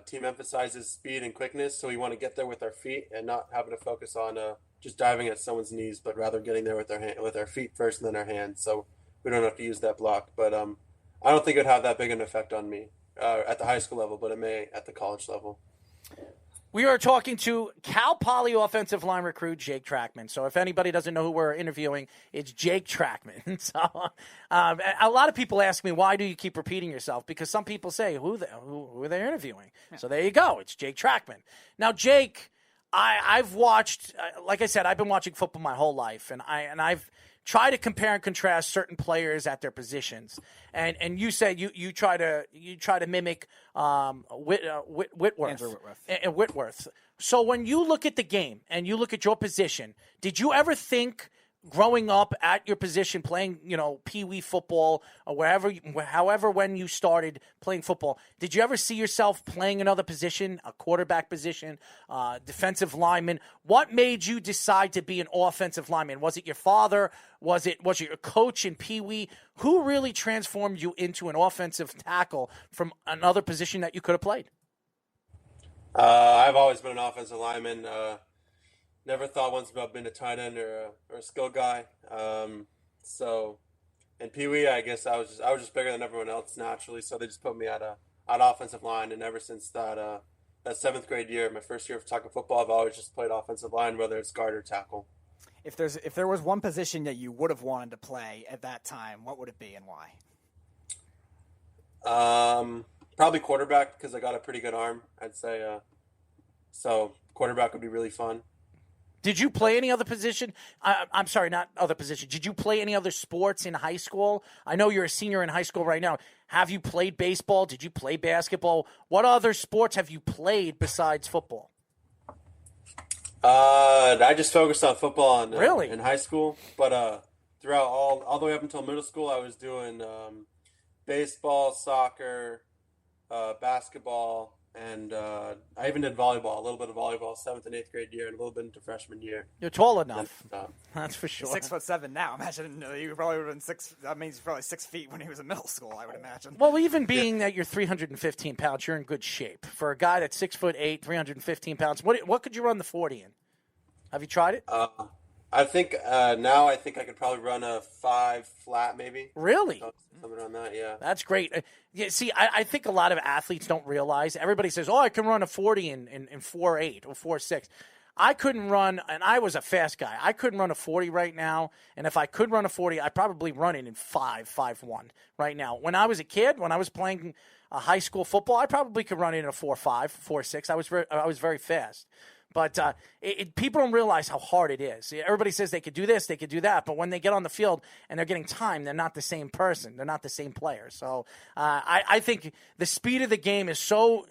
team emphasizes speed and quickness, so we want to get there with our feet and not having to focus on just diving at someone's knees, but rather getting there with our feet first and then our hands. So we don't have to use that block. But I don't think it would have that big an effect on me at the high school level, but it may at the college level. We are talking to Cal Poly offensive line recruit Jake Trachtman. So if anybody doesn't know who we're interviewing, it's Jake Trachtman. So a lot of people ask me, why do you keep repeating yourself? Because some people say, who are they interviewing? Yeah. So there you go. It's Jake Trachtman. Now, Jake, I've watched, like I said, I've been watching football my whole life, and I've tried to compare and contrast certain players at their positions. And you said you try to mimic Whitworth. Andrew Whitworth. And Whitworth. So when you look at the game and you look at your position, did you ever think growing up at your position, playing, pee-wee football or however, when you started playing football, did you ever see yourself playing another position, a quarterback position, defensive lineman? What made you decide to be an offensive lineman? Was it your father? Was it your coach in pee-wee? Who really transformed you into an offensive tackle from another position that you could have played? I've always been an offensive lineman. Never thought once about being a tight end or a skill guy. So in Pee Wee, I guess I was just bigger than everyone else naturally. So they just put me at offensive line, and ever since that 7th grade year, my first year of tackle football, I've always just played offensive line, whether it's guard or tackle. If there was one position that you would have wanted to play at that time, what would it be and why? Probably quarterback, because I got a pretty good arm, I'd say. So quarterback would be really fun. Did you play any other position? I'm sorry, not other position. Did you play any other sports in high school? I know you're a senior in high school right now. Have you played baseball? Did you play basketball? What other sports have you played besides football? I just focused on football in high school, but throughout all the way up until middle school, I was doing baseball, soccer, basketball, and I even did volleyball, a little bit of volleyball, 7th and 8th grade year, and a little bit into freshman year. You're tall enough. That's for sure. 6'7" now. Imagine you probably would have been 6. That means he's probably 6 feet when he was in middle school, I would imagine. Well, even being that you're 315 pounds, you're in good shape. For a guy that's 6'8", 315 pounds, what could you run the 40 in? Have you tried it? I think now I could probably run a 5 flat, maybe. Really? Something on that, yeah. That's great. Yeah, see, I think a lot of athletes don't realize. Everybody says, I can run a 40 in 4.8 or 4.6. I couldn't run, and I was a fast guy. I couldn't run a 40 right now, and if I could run a 40, I'd probably run it in 5.1 right now. When I was a kid, when I was playing high school football, I probably could run it in a 4.5, 4.6. I was very fast. But people don't realize how hard it is. Everybody says they could do this, they could do that, but when they get on the field and they're getting time, they're not the same person. They're not the same player. So I think the speed of the game is so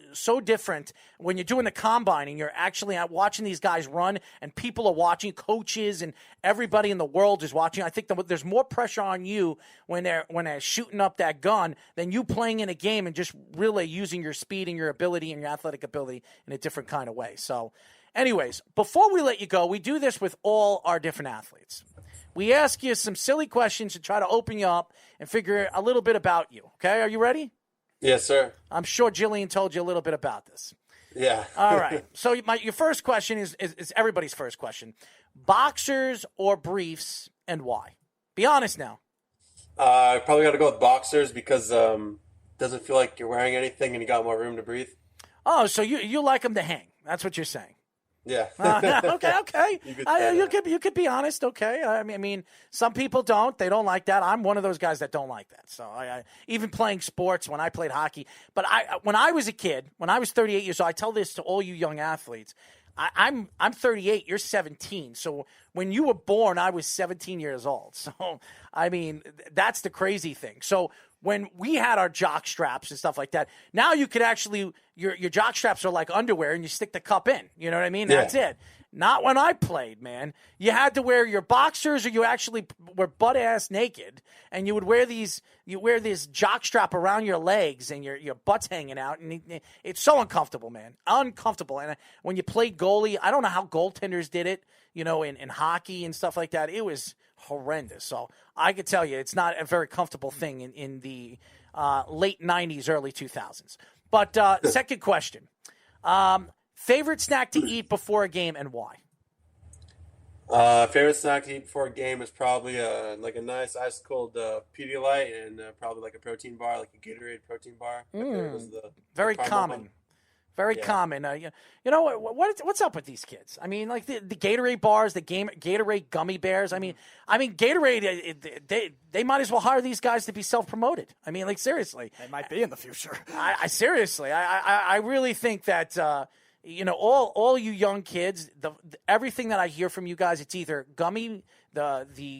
different when you're doing the combine and you're actually out watching these guys run and people are watching, coaches and everybody in the world is watching. I think there's more pressure on you when they're shooting up that gun than you playing in a game and just really using your speed and your ability and your athletic ability in a different kind of way. So anyways, before we let you go, we do this with all our different athletes. We ask you some silly questions to try to open you up and figure a little bit about you. Okay, are you ready? Yes, sir. I'm sure Jillian told you a little bit about this. Yeah. All right. So your first question is everybody's first question. Boxers or briefs, and why? Be honest now. I probably got to go with boxers because it doesn't feel like you're wearing anything and you got more room to breathe. Oh, so you like them to hang. That's what you're saying. Yeah. Okay. You could be honest. Okay. I mean, some people don't. They don't like that. I'm one of those guys that don't like that. So I even playing sports when I played hockey. But when I was a kid, when I was 38 years old, I tell this to all you young athletes. I'm 38. You're 17. So when you were born, I was 17 years old. So I mean, that's the crazy thing. So when we had our jock straps and stuff like that, now you could actually your jock straps are like underwear and you stick the cup in. You know what I mean? Yeah. That's it. Not when I played, man. You had to wear your boxers or you actually were butt ass naked and you would wear this jock strap around your legs and your butt's hanging out, and it's so uncomfortable, man. Uncomfortable. And when you played goalie, I don't know how goaltenders did it, in hockey and stuff like that. It was horrendous. So I could tell you it's not a very comfortable thing in the late 90s, early 2000s. But second question. Favorite snack to eat before a game and why? Favorite snack to eat before a game is probably like a nice ice cold Pedialyte and probably like a protein bar, like a Gatorade protein bar. Very common. One. Very common. What's up with these kids? I mean, like the Gatorade bars, the Gatorade gummy bears. I mean, Gatorade. They might as well hire these guys to be self-promoted. I mean, like seriously, they might be in the future. I seriously, I really think that all you young kids, everything that I hear from you guys, it's either the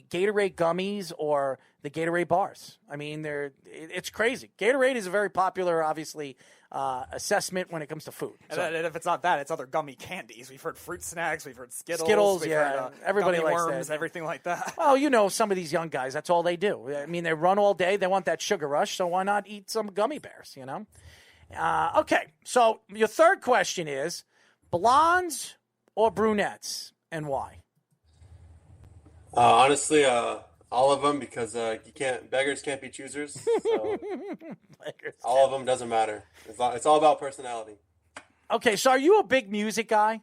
Gatorade gummies or the Gatorade bars. I mean, it's crazy. Gatorade is a very popular, obviously, assessment when it comes to food. And if it's not that, it's other gummy candies. We've heard fruit snacks. We've heard Skittles. We've yeah. heard, Everybody gummy likes worms, that. everything like that. Well, some of these young guys, that's all they do. I mean, they run all day. They want that sugar rush, so why not eat some gummy bears, Okay, so your third question is blondes or brunettes, and why? Honestly, all of them, because beggars can't be choosers. So all of them doesn't matter. It's all about personality. Okay, so are you a big music guy?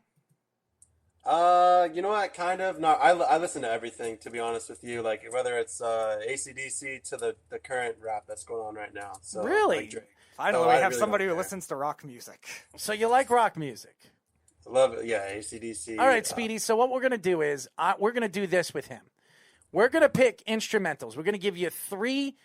You know what? Kind of. No, I listen to everything, to be honest with you. Like whether it's AC/DC to the current rap that's going on right now. So Really? like Drake. Finally, So we I have really somebody don't who care. listens to rock music. So you like rock music? I love it. Yeah, AC/DC. All right, Speedy. So what we're going to do is we're going to do this with him. We're going to pick instrumentals. We're going to give you three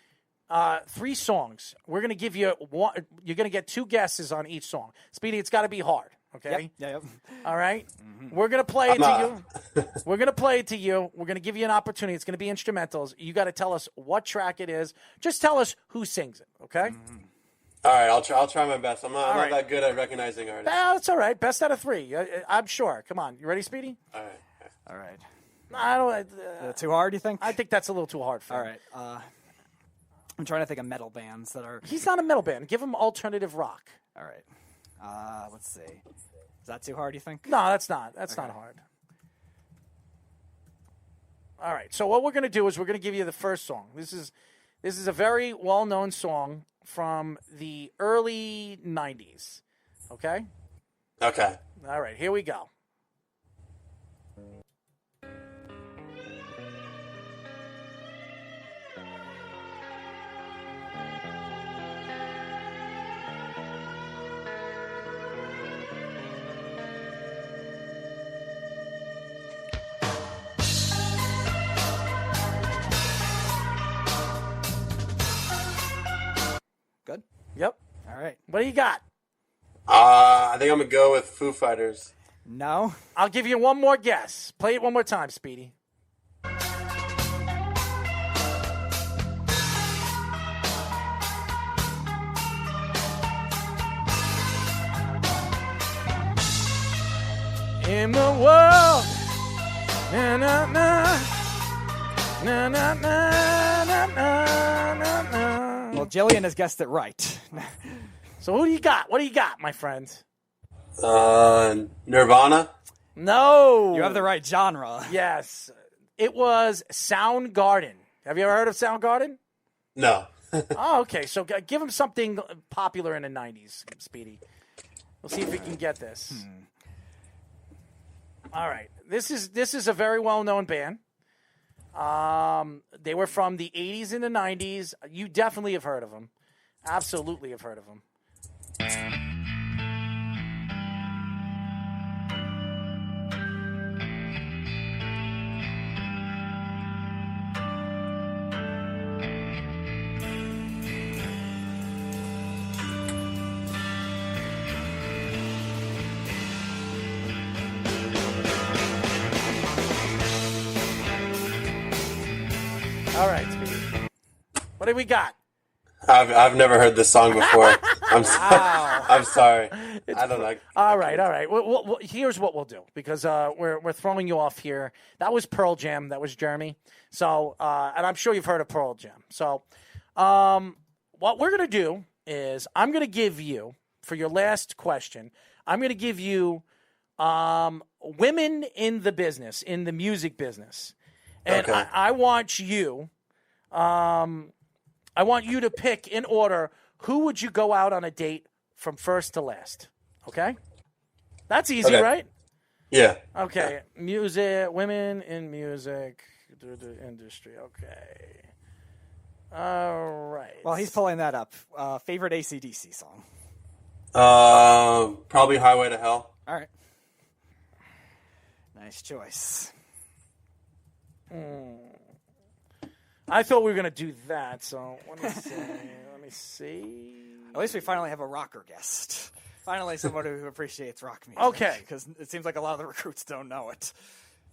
songs. We're going to give you one. You're going to get 2 guesses on each song. Speedy, it's got to be hard. Okay. Yep. All right. We're going to play it to you. We're going to play it to you. We're going to give you an opportunity. It's going to be instrumentals. You got to tell us what track it is. Just tell us who sings it. Okay. All right, I'll try my best. I'm not right. that good at recognizing artists. That's all right. Best out of 3. I'm sure. Come on. You ready, Speedy? All right. All right. I don't. Too hard, you think? I think that's a little too hard for All him. right. I'm trying to think of metal bands that are. He's not a metal band. Give him alternative rock. All right. Let's see. Is that too hard, you think? No, that's not. That's not hard. All right. So what we're going to do is we're going to give you the first song. This is a very well-known song from the early 90s. Okay? Okay. All right. Here we go. Good. Yep. All right. What do you got? I think I'm gonna go with Foo Fighters. No. I'll give you one more guess. Play it one more time, Speedy. In the world, na na na, na na na na na na na. Well, Jillian has guessed it right. So who do you got? What do you got, my friend? Nirvana. No. You have the right genre. Yes. It was Soundgarden. Have you ever heard of Soundgarden? No. Oh, okay. So give him something popular in the 90s, Speedy. We'll see if we can get this. All right. This is a very well-known band. They were from the 80s and the 90s. You definitely have heard of them. Absolutely have heard of them. All right, Speedy. What do we got? I've never heard this song before. I'm sorry. I don't like. All right. Well, here's what we'll do, because we're throwing you off here. That was Pearl Jam. That was Jeremy. So, and I'm sure you've heard of Pearl Jam. So, what we're gonna do is I'm gonna give you, for your last question, I'm gonna give you women in the business, in the music business, and Okay. I want you. I want you to pick in order, who would you go out on a date from first to last? Okay? That's easy, Okay. right? Yeah. Okay. Music, women in music industry. Okay. All right. Well, he's pulling that up. Favorite AC/DC song? Probably Highway to Hell. All right. Nice choice. I thought we were going to do that, so let me see. At least we finally have a rocker guest. Finally, somebody who appreciates rock music. Okay. Because it seems like a lot of the recruits don't know it.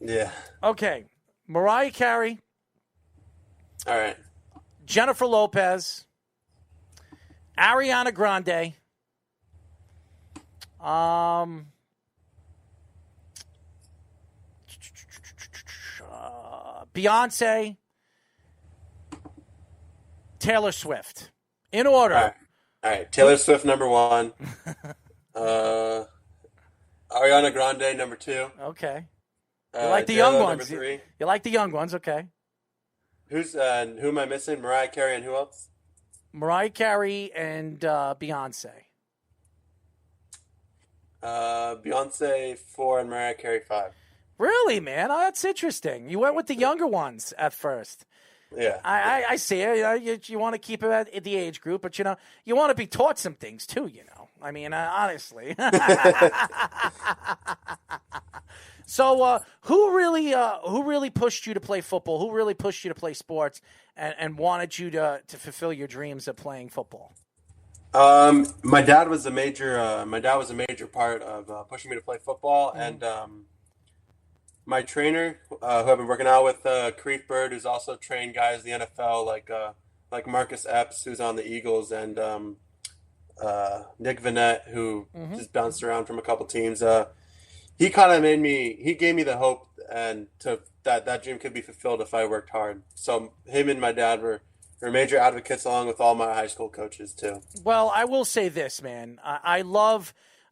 Yeah. Okay. Mariah Carey, All right. Jennifer Lopez, Ariana Grande, Beyonce, Taylor Swift. In order. All right. Taylor Swift, number 1. Ariana Grande, number 2. Okay. You like the young ones. Number 3. You like the young ones, okay. Who am I missing? Mariah Carey and who else? Mariah Carey and Beyonce. Beyonce 4 and Mariah Carey 5. Really, man? Oh, that's interesting. You went with the younger ones at first. Yeah. I see it. You want to keep it at the age group, but, you want to be taught some things, too, I mean, honestly. So, who really pushed you to play football? Who really pushed you to play sports and wanted you to fulfill your dreams of playing football? My dad was a major part of pushing me to play football, and my trainer, who I've been working out with, Creef Bird, who's also trained guys in the NFL, like Marcus Epps, who's on the Eagles, and Nick Vanette, who just bounced around from a couple teams. He kind of gave me the hope and that dream could be fulfilled if I worked hard. So him and my dad were major advocates, along with all my high school coaches too. Well, I will say this, man.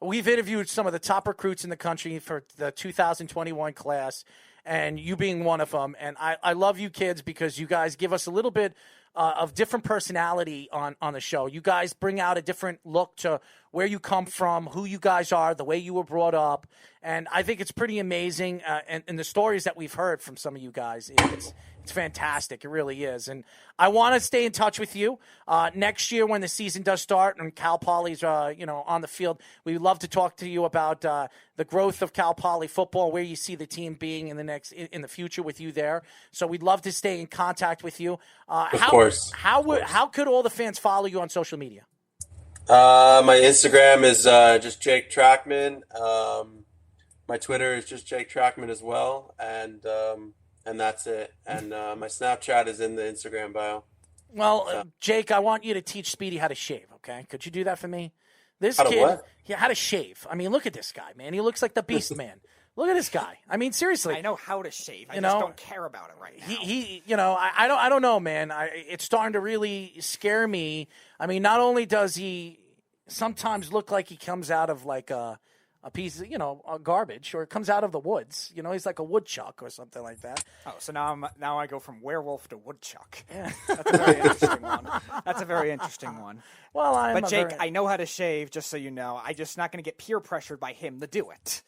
We've interviewed some of the top recruits in the country for the 2021 class, and you being one of them. And I love you kids because you guys give us a little bit of different personality on the show. You guys bring out a different look to where you come from, who you guys are, the way you were brought up. And I think it's pretty amazing. And the stories that we've heard from some of you guys, it's fantastic. It really is. And I want to stay in touch with you next year when the season does start and Cal Poly's on the field. We'd love to talk to you about the growth of Cal Poly football, where you see the team being in the future with you there. So we'd love to stay in contact with you. Of course. How could all the fans follow you on social media? My Instagram is just Jake Trachtman. My Twitter is just Jake Trachtman as well, and that's it. And my Snapchat is in the Instagram bio. Well, Jake, I want you to teach Speedy how to shave. Okay, could you do that for me? This How to kid, what? Yeah, how to shave. I mean, look at this guy, man. He looks like the Beast Man. Look at this guy. I mean, seriously. I know how to shave. I just don't care about it right now. I don't know, man. It's starting to really scare me. I mean, not only does he sometimes look like he comes out of like a piece of, a garbage, or it comes out of the woods. He's like a woodchuck or something like that. Oh, so now I go from werewolf to woodchuck. Yeah. That's a very interesting one. Well, But Jake, I know how to shave, just so you know. I'm just not going to get peer pressured by him to do it.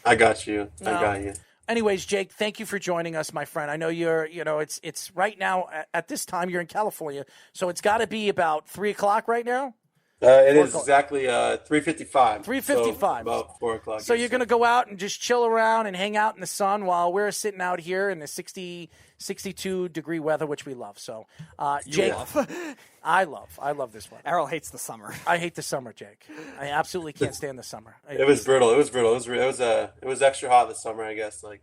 I got you. I got you. Anyways, Jake, thank you for joining us, my friend. I know you're, it's right now at this time you're in California, so it's got to be about 3:00 right now. It is exactly 3:55. 3:55. So about 4 o'clock. So you're going to go out and just chill around and hang out in the sun while we're sitting out here in the 62-degree weather, which we love. So, Jake, I love this weather. Errol hates the summer. I hate the summer, Jake. I absolutely can't stand the summer. It was brutal. It was extra hot this summer, I guess. Like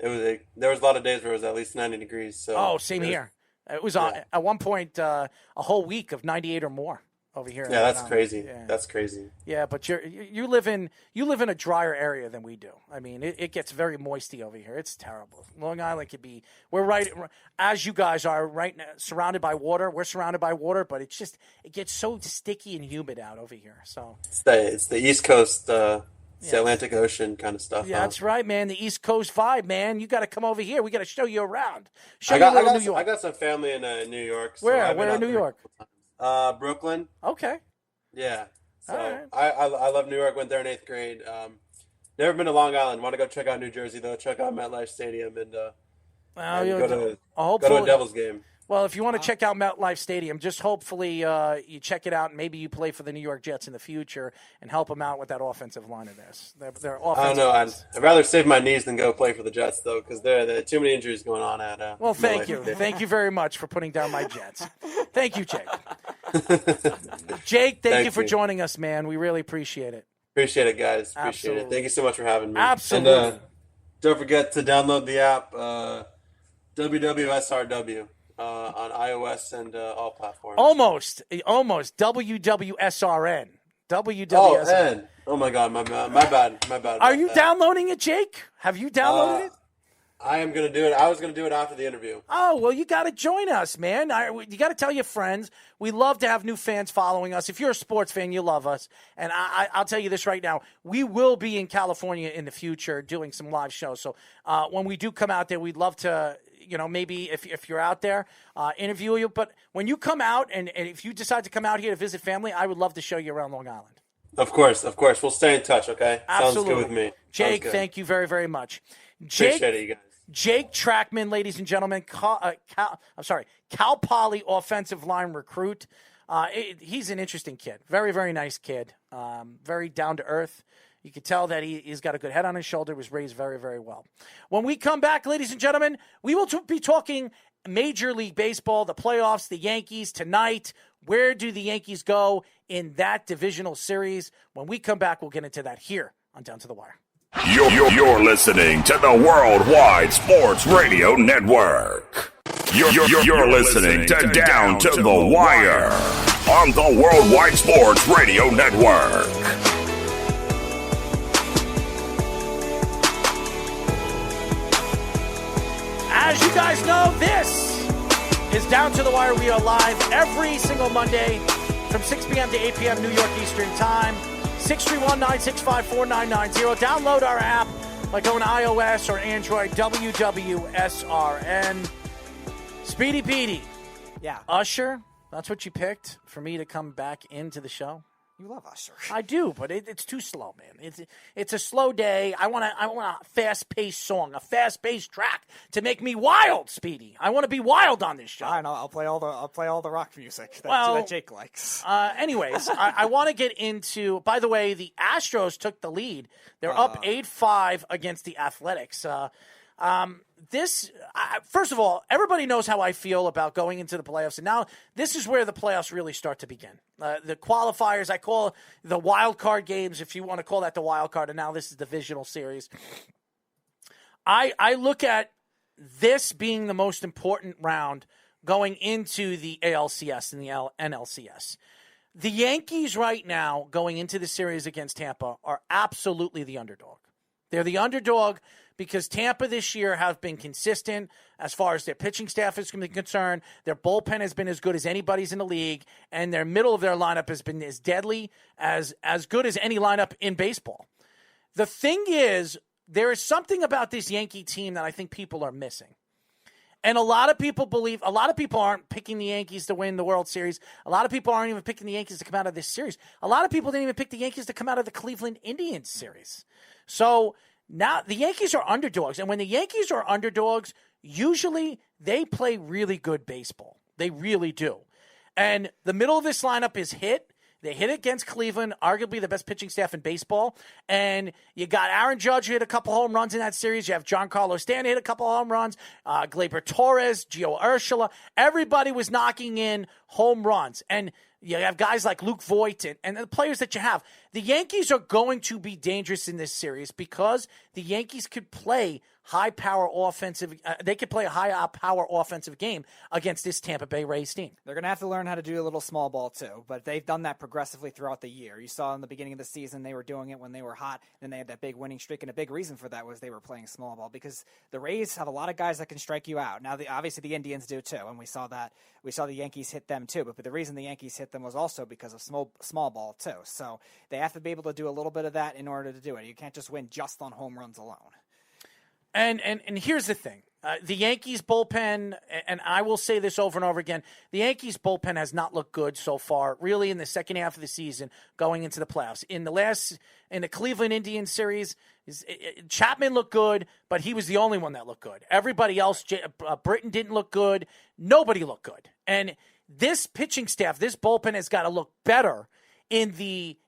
there was a lot of days where it was at least 90 degrees. So same here. It was at one point a whole week of 98 or more over here. Yeah, that's crazy. Yeah. That's crazy. Yeah, but you live in a drier area than we do. I mean, it gets very moisty over here. It's terrible. Long Island could be. We're right as you guys are right now, surrounded by water. We're surrounded by water, but it gets so sticky and humid out over here. So it's the East Coast, the Atlantic Ocean kind of stuff. Yeah, that's right, man. The East Coast vibe, man. You got to come over here. We got to show you around. I got some family in New York. So Where in New York? Brooklyn. Okay. Yeah. So right. I love New York. Went there in 8th grade. Never been to Long Island. Want to go check out New Jersey though. Check out MetLife Stadium and go to a Devils game. Well, if you want to check out MetLife Stadium, just hopefully you check it out and maybe you play for the New York Jets in the future and help them out with that offensive line of theirs. Their offensive I don't know. I'd rather save my knees than go play for the Jets, though, because there are too many injuries going on at Well, thank you. Thank you very much for putting down my Jets. Thank you, Jake. Jake, thank you for joining us, man. We really appreciate it. Appreciate it, guys. Appreciate it. Thank you so much for having me. Absolutely. And don't forget to download the app WWSRW. On iOS and all platforms. Almost WWSRN. WWSN. Oh, N. Oh my God, my bad. Are you downloading it, Jake? Have you downloaded it? I am going to do it. I was going to do it after the interview. Oh, well, you got to join us, man. You got to tell your friends. We love to have new fans following us. If you're a sports fan, you love us. And I'll tell you this right now. We will be in California in the future doing some live shows. So when we do come out there, we'd love to, maybe if you're out there, interview you. But when you come out and if you decide to come out here to visit family, I would love to show you around Long Island. Of course. We'll stay in touch, okay? Absolutely. Sounds good with me. Jake, thank you very, very much. Appreciate it, you guys. Jake Trachtman, ladies and gentlemen, Cal Poly offensive line recruit. He's an interesting kid. Very, very nice kid. Very down to earth. You can tell that he's got a good head on his shoulder, was raised very, very well. When we come back, ladies and gentlemen, we will be talking Major League Baseball, the playoffs, the Yankees tonight. Where do the Yankees go in that divisional series? When we come back, we'll get into that here on Down to the Wire. You're listening to the Worldwide Sports Radio Network. You're listening to Down to the Wire on the Worldwide Sports Radio Network. As you guys know, this is Down to the Wire. We are live every single Monday from 6 p.m. to 8 p.m. New York Eastern Time. 631-965-4990. Download our app by going to iOS or Android, WWSRN. Speedy Petey. Yeah. Usher, that's what you picked for me to come back into the show? You love Usher. I do, but it's too slow, man. It's a slow day. I want a fast-paced song, a fast-paced track to make me wild, Speedy. I want to be wild on this show. I know. I'll play all the rock music that Jake likes. Anyways, I want to get into. By the way, the Astros took the lead. They're up 8-5 against the Athletics. First of all, everybody knows how I feel about going into the playoffs, and now this is where the playoffs really start to begin. The qualifiers, I call the wild card games, if you want to call that the wild card, and now this is the divisional series. I look at this being the most important round going into the ALCS and the NLCS. The Yankees right now going into the series against Tampa are absolutely the underdog. They're the underdog because Tampa this year have been consistent as far as their pitching staff is concerned. Their bullpen has been as good as anybody's in the league, and their middle of their lineup has been as deadly, as good as any lineup in baseball. The thing is, there is something about this Yankee team that I think people are missing. And a lot of people aren't picking the Yankees to win the World Series. A lot of people aren't even picking the Yankees to come out of this series. A lot of people didn't even pick the Yankees to come out of the Cleveland Indians series. So now the Yankees are underdogs. And when the Yankees are underdogs, usually they play really good baseball. They really do. And the middle of this lineup is hit. They hit against Cleveland, arguably the best pitching staff in baseball. And you got Aaron Judge, who hit a couple home runs in that series. You have Giancarlo Stanton hit a couple home runs. Gleyber Torres, Gio Urshela. Everybody was knocking in home runs. And you have guys like Luke Voigt and the players that you have. The Yankees are going to be dangerous in this series because the Yankees could play high-power offensive. They could play a high-power offensive game against this Tampa Bay Rays team. They're going to have to learn how to do a little small ball too, but they've done that progressively throughout the year. You saw in the beginning of the season they were doing it when they were hot, and they had that big winning streak, and a big reason for that was they were playing small ball because the Rays have a lot of guys that can strike you out. Now, obviously the Indians do too, and we saw that. We saw the Yankees hit them too, but the reason the Yankees hit them was also because of small ball too. So they have to be able to do a little bit of that in order to do it. You can't just win just on home runs alone. And here's the thing. The Yankees bullpen, and I will say this over and over again, the Yankees bullpen has not looked good so far, really in the second half of the season going into the playoffs. In the Cleveland Indians series, Chapman looked good, but he was the only one that looked good. Everybody else, Britton didn't look good. Nobody looked good. And this pitching staff, this bullpen has got to look better in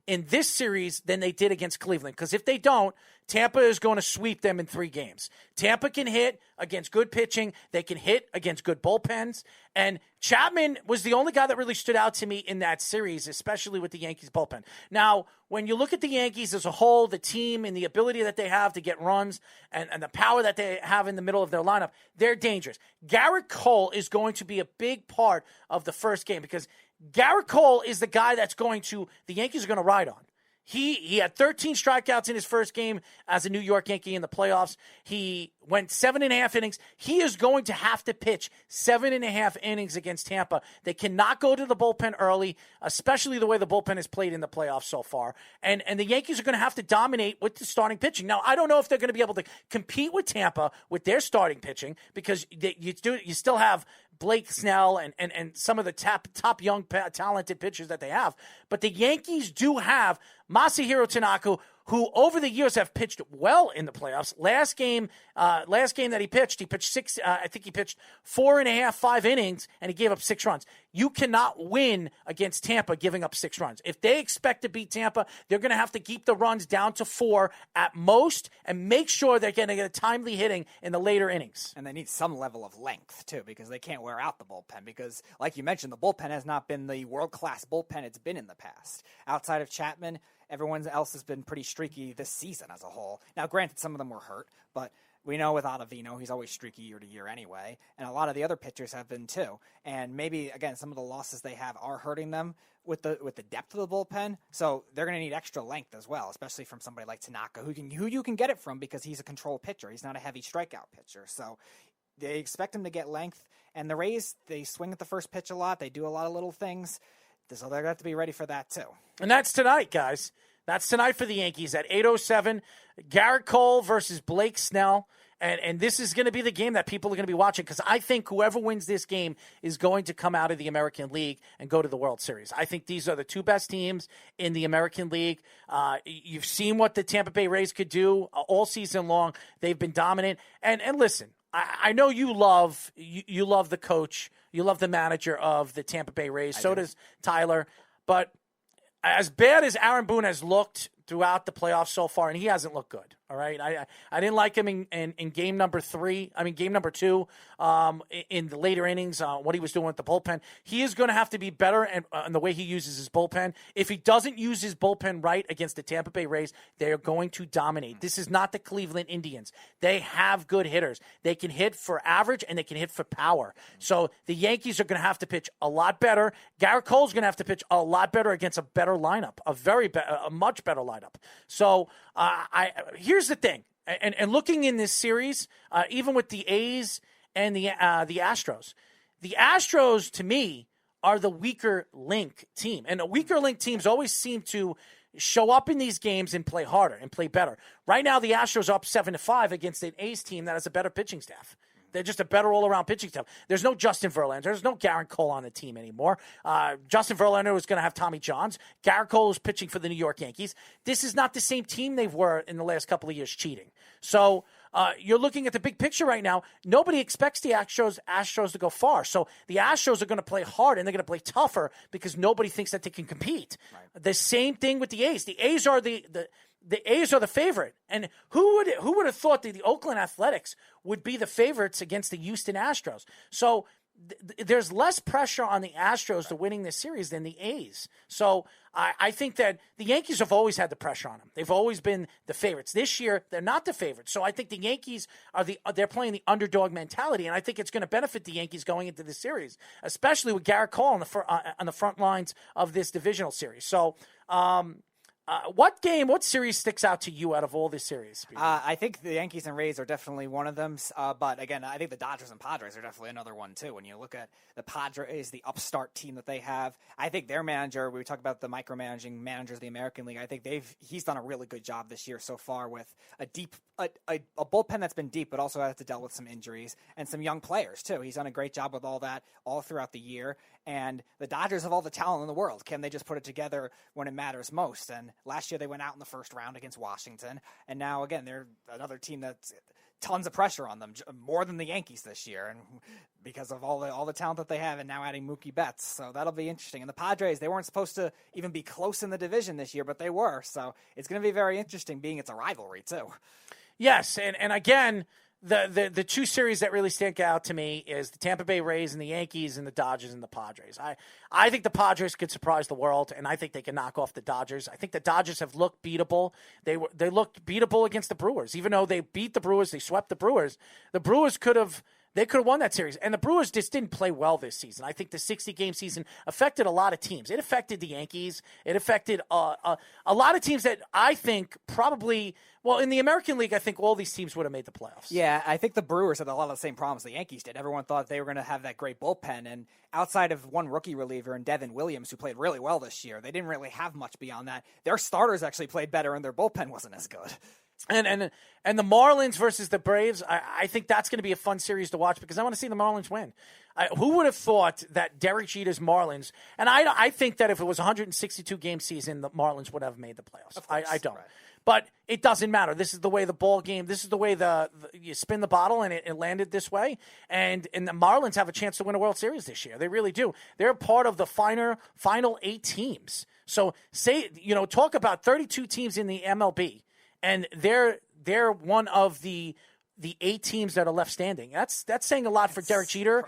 this series than they did against Cleveland. Because if they don't, Tampa is going to sweep them in 3 games. Tampa can hit against good pitching. They can hit against good bullpens. And Chapman was the only guy that really stood out to me in that series, especially with the Yankees bullpen. Now, when you look at the Yankees as a whole, the team and the ability that they have to get runs and the power that they have in the middle of their lineup, they're dangerous. Garrett Cole is going to be a big part of the first game because Garrett Cole is the guy that's the Yankees are going to ride on. He had 13 strikeouts in his first game as a New York Yankee in the playoffs. He went 7.5 innings. He is going to have to pitch 7.5 innings against Tampa. They cannot go to the bullpen early, especially the way the bullpen has played in the playoffs so far. And the Yankees are going to have to dominate with the starting pitching. Now, I don't know if they're going to be able to compete with Tampa with their starting pitching because you still have Blake Snell and some of the top young talented pitchers that they have. But the Yankees do have Masahiro Tanaka, who over the years have pitched well in the playoffs. Last game that he pitched 4.5, 5 innings, and he gave up 6 runs. You cannot win against Tampa giving up 6 runs. If they expect to beat Tampa, they're going to have to keep the runs down to 4 at most and make sure they're going to get a timely hitting in the later innings. And they need some level of length, too, because they can't wear out the bullpen. Because, like you mentioned, the bullpen has not been the world-class bullpen it's been in the past. Outside of Chapman, everyone else has been pretty streaky this season as a whole. Now, granted, some of them were hurt, but we know with Ottavino, he's always streaky year to year anyway, and a lot of the other pitchers have been too. And maybe, again, some of the losses they have are hurting them with the depth of the bullpen, so they're going to need extra length as well, especially from somebody like Tanaka, who you can get it from because he's a control pitcher. He's not a heavy strikeout pitcher, so they expect him to get length. And the Rays, they swing at the first pitch a lot. They do a lot of little things, so they're going to have to be ready for that too. And that's tonight, guys. That's tonight for the Yankees at 8:07. Garrett Cole versus Blake Snell. And this is going to be the game that people are going to be watching because I think whoever wins this game is going to come out of the American League and go to the World Series. I think these are the two best teams in the American League. You've seen what the Tampa Bay Rays could do all season long. They've been dominant. And listen, I know you love the coach. You love the manager of the Tampa Bay Rays. So does Tyler. But as bad as Aaron Boone has looked throughout the playoffs so far, and he hasn't looked good. All right, I didn't like him in game number 2, in the later innings. What he was doing with the bullpen, he is going to have to be better in the way he uses his bullpen. If he doesn't use his bullpen right against the Tampa Bay Rays, they are going to dominate. This is not the Cleveland Indians. They have good hitters. They can hit for average and they can hit for power. So the Yankees are going to have to pitch a lot better. Garrett Cole's going to have to pitch a lot better against a better lineup, a much better lineup. So here's the thing, and looking in this series, even with the A's and the Astros, to me are the weaker link team, and the weaker link teams always seem to show up in these games and play harder and play better. Right now, the Astros are up 7-5 against an A's team that has a better pitching staff. They're just a better all-around pitching staff. There's no Justin Verlander. There's no Garrett Cole on the team anymore. Justin Verlander is going to have Tommy Johns. Garrett Cole is pitching for the New York Yankees. This is not the same team they were in the last couple of years cheating. So you're looking at the big picture right now. Nobody expects the Astros to go far. So the Astros are going to play hard, and they're going to play tougher because nobody thinks that they can compete. Right. The same thing with the A's. The A's are the A's are the favorite. And who would have thought that the Oakland Athletics would be the favorites against the Houston Astros? So there's less pressure on the Astros to winning this series than the A's. So I think that the Yankees have always had the pressure on them. They've always been the favorites. This year, they're not the favorites. So I think the Yankees they're playing the underdog mentality, and I think it's going to benefit the Yankees going into this series, especially with Garrett Cole on the front lines of this divisional series. So what series sticks out to you out of all this series? I think the Yankees and Rays are definitely one of them. But again, I think the Dodgers and Padres are definitely another one too. When you look at the Padres, the upstart team that they have, I think their manager, we talk about the micromanaging managers of the American League, I think he's done a really good job this year so far with a bullpen that's been deep, but also has to deal with some injuries and some young players too. He's done a great job with all that all throughout the year. And the Dodgers have all the talent in the world. Can they just put it together when it matters most? And last year they went out in the first round against Washington. And now, again, they're another team that's tons of pressure on them, more than the Yankees this year, and because of all the talent that they have, and now adding Mookie Betts. So that'll be interesting. And the Padres, they weren't supposed to even be close in the division this year, but they were. So it's going to be very interesting, being it's a rivalry too. Yes, and again, the two series that really stick out to me is the Tampa Bay Rays and the Yankees, and the Dodgers and the Padres. I think the Padres could surprise the world, and I think they can knock off the Dodgers. I think the Dodgers have looked beatable. They looked beatable against the Brewers. Even though they beat the Brewers, they swept the Brewers. The Brewers could have They could have won that series. And the Brewers just didn't play well this season. I think the 60-game season affected a lot of teams. It affected the Yankees. It affected a lot of teams that I think probably – well, in the American League, I think all these teams would have made the playoffs. Yeah, I think the Brewers had a lot of the same problems the Yankees did. Everyone thought they were going to have that great bullpen, and outside of one rookie reliever and Devin Williams, who played really well this year, they didn't really have much beyond that. Their starters actually played better, and their bullpen wasn't as good. And the Marlins versus the Braves, I think that's going to be a fun series to watch because I want to see the Marlins win. Who would have thought that Derek Jeter's Marlins, and I think that if it was a 162-game season, the Marlins would have made the playoffs. I don't. Right. But it doesn't matter. This is the way the ball game, this is the way you spin the bottle, and it landed this way. And the Marlins have a chance to win a World Series this year. They really do. They're part of the final 8 teams. So talk about 32 teams in the MLB. And they're one of the 8 teams that are left standing. That's saying a lot for Derek Jeter,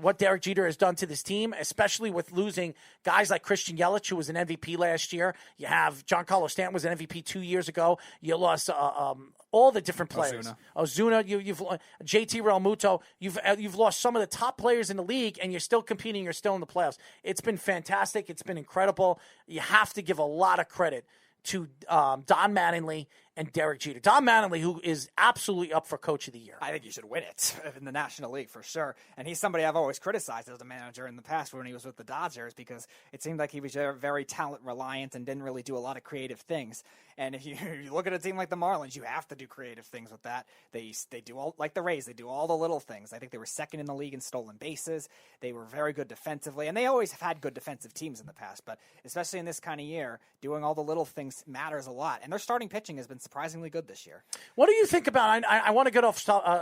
what Derek Jeter has done to this team, especially with losing guys like Christian Yelich, who was an MVP last year. You have Giancarlo Stanton was an MVP 2 years ago. You lost all the different players. Ozuna, you've JT Realmuto. You've lost some of the top players in the league, and you're still competing. You're still in the playoffs. It's been fantastic. It's been incredible. You have to give a lot of credit to Don Mattingly and Derek Jeter. Don Mattingly, who is absolutely up for Coach of the Year. I think you should win it in the National League for sure. And he's somebody I've always criticized as a manager in the past when he was with the Dodgers because it seemed like he was very talent reliant and didn't really do a lot of creative things. And if you look at a team like the Marlins, you have to do creative things with that. They do all, like the Rays, they do all the little things. I think they were second in the league in stolen bases. They were very good defensively, and they always have had good defensive teams in the past. But especially in this kind of year, doing all the little things matters a lot. And their starting pitching has been surprisingly good this year. What do you think about, I want to get off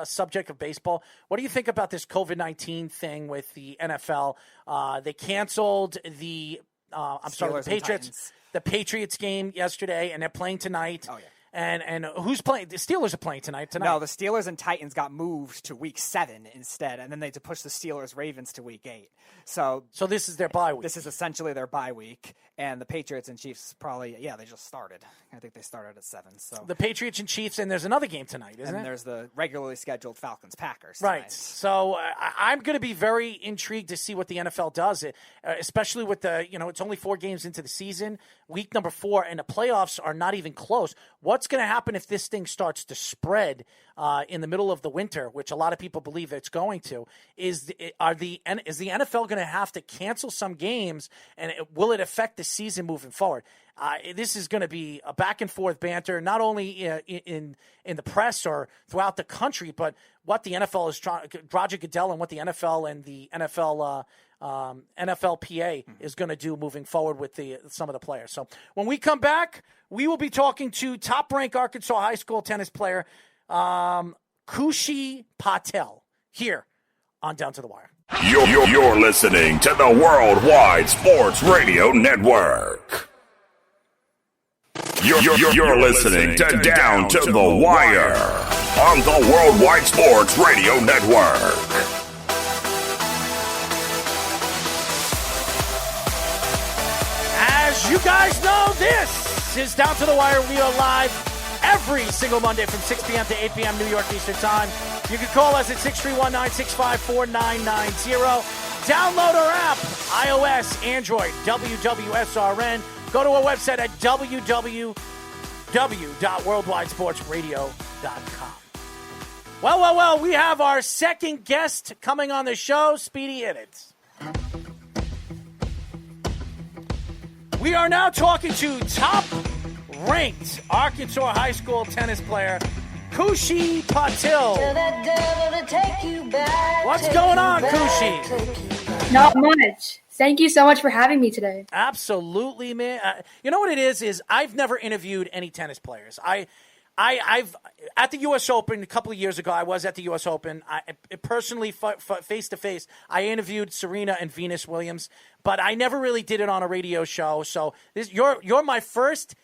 subject of baseball. What do you think about this COVID-19 thing with the NFL? They canceled the Patriots game yesterday, and they're playing tonight. Oh, yeah. And who's playing? The Steelers are playing tonight. No, the Steelers and Titans got moved to Week 7 instead, and then they had to push the Steelers-Ravens to Week 8. So this is their bye week. This is essentially their bye week, and the Patriots and Chiefs probably, they just started. I think they started at 7. So the Patriots and Chiefs, and there's another game tonight, isn't it? And there's the regularly scheduled Falcons-Packers tonight. Right. So I'm going to be very intrigued to see what the NFL does, especially with it's only 4 games into the season, week number 4, and the playoffs are not even close. What's going to happen if this thing starts to spread in the middle of the winter, which a lot of people believe it's going to? Is the NFL going to have to cancel some games, and will it affect the season moving forward? This is going to be a back and forth banter, not only in the press or throughout the country, but what the NFL is trying. Roger Goodell and what the NFL and the NFLPA is going to do moving forward with some of the players. So when we come back, we will be talking to top-ranked Arkansas high school tennis player Khushi Patil here on Down to the Wire. You're listening to the Worldwide Sports Radio Network. You're listening to Down to the Wire on the Worldwide Sports Radio Network. As you guys know, this is Down to the Wire. We are live every single Monday from 6 p.m. to 8 p.m. New York Eastern Time. You can call us at 631-965-4990. Download our app, iOS, Android, WWSRN. Go to our website at www.worldwidesportsradio.com. Well, we have our second guest coming on the show. Speedy, hit it. We are now talking to top-ranked Arkansas high school tennis player Khushi Patil. What's going on, Khushi? Not much. Thank you so much for having me today. Absolutely, man. You know what it is I've never interviewed any tennis players. I've at the U.S. Open a couple of years ago. I was at the U.S. Open. I personally, face to face, I interviewed Serena and Venus Williams, but I never really did it on a radio show. So you're my first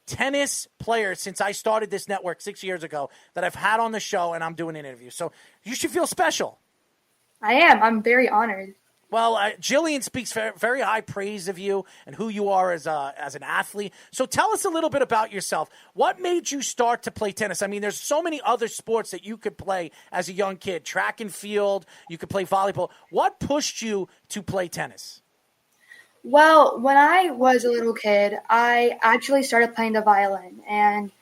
tennis player since I started this network 6 years ago that I've had on the show, and I'm doing an interview. So you should feel special. I am. I'm very honored. Well, Jillian speaks very high praise of you and who you are as an athlete. So tell us a little bit about yourself. What made you start to play tennis? I mean, there's so many other sports that you could play as a young kid. Track and field, you could play volleyball. What pushed you to play tennis? Well, when I was a little kid, I actually started playing the violin, and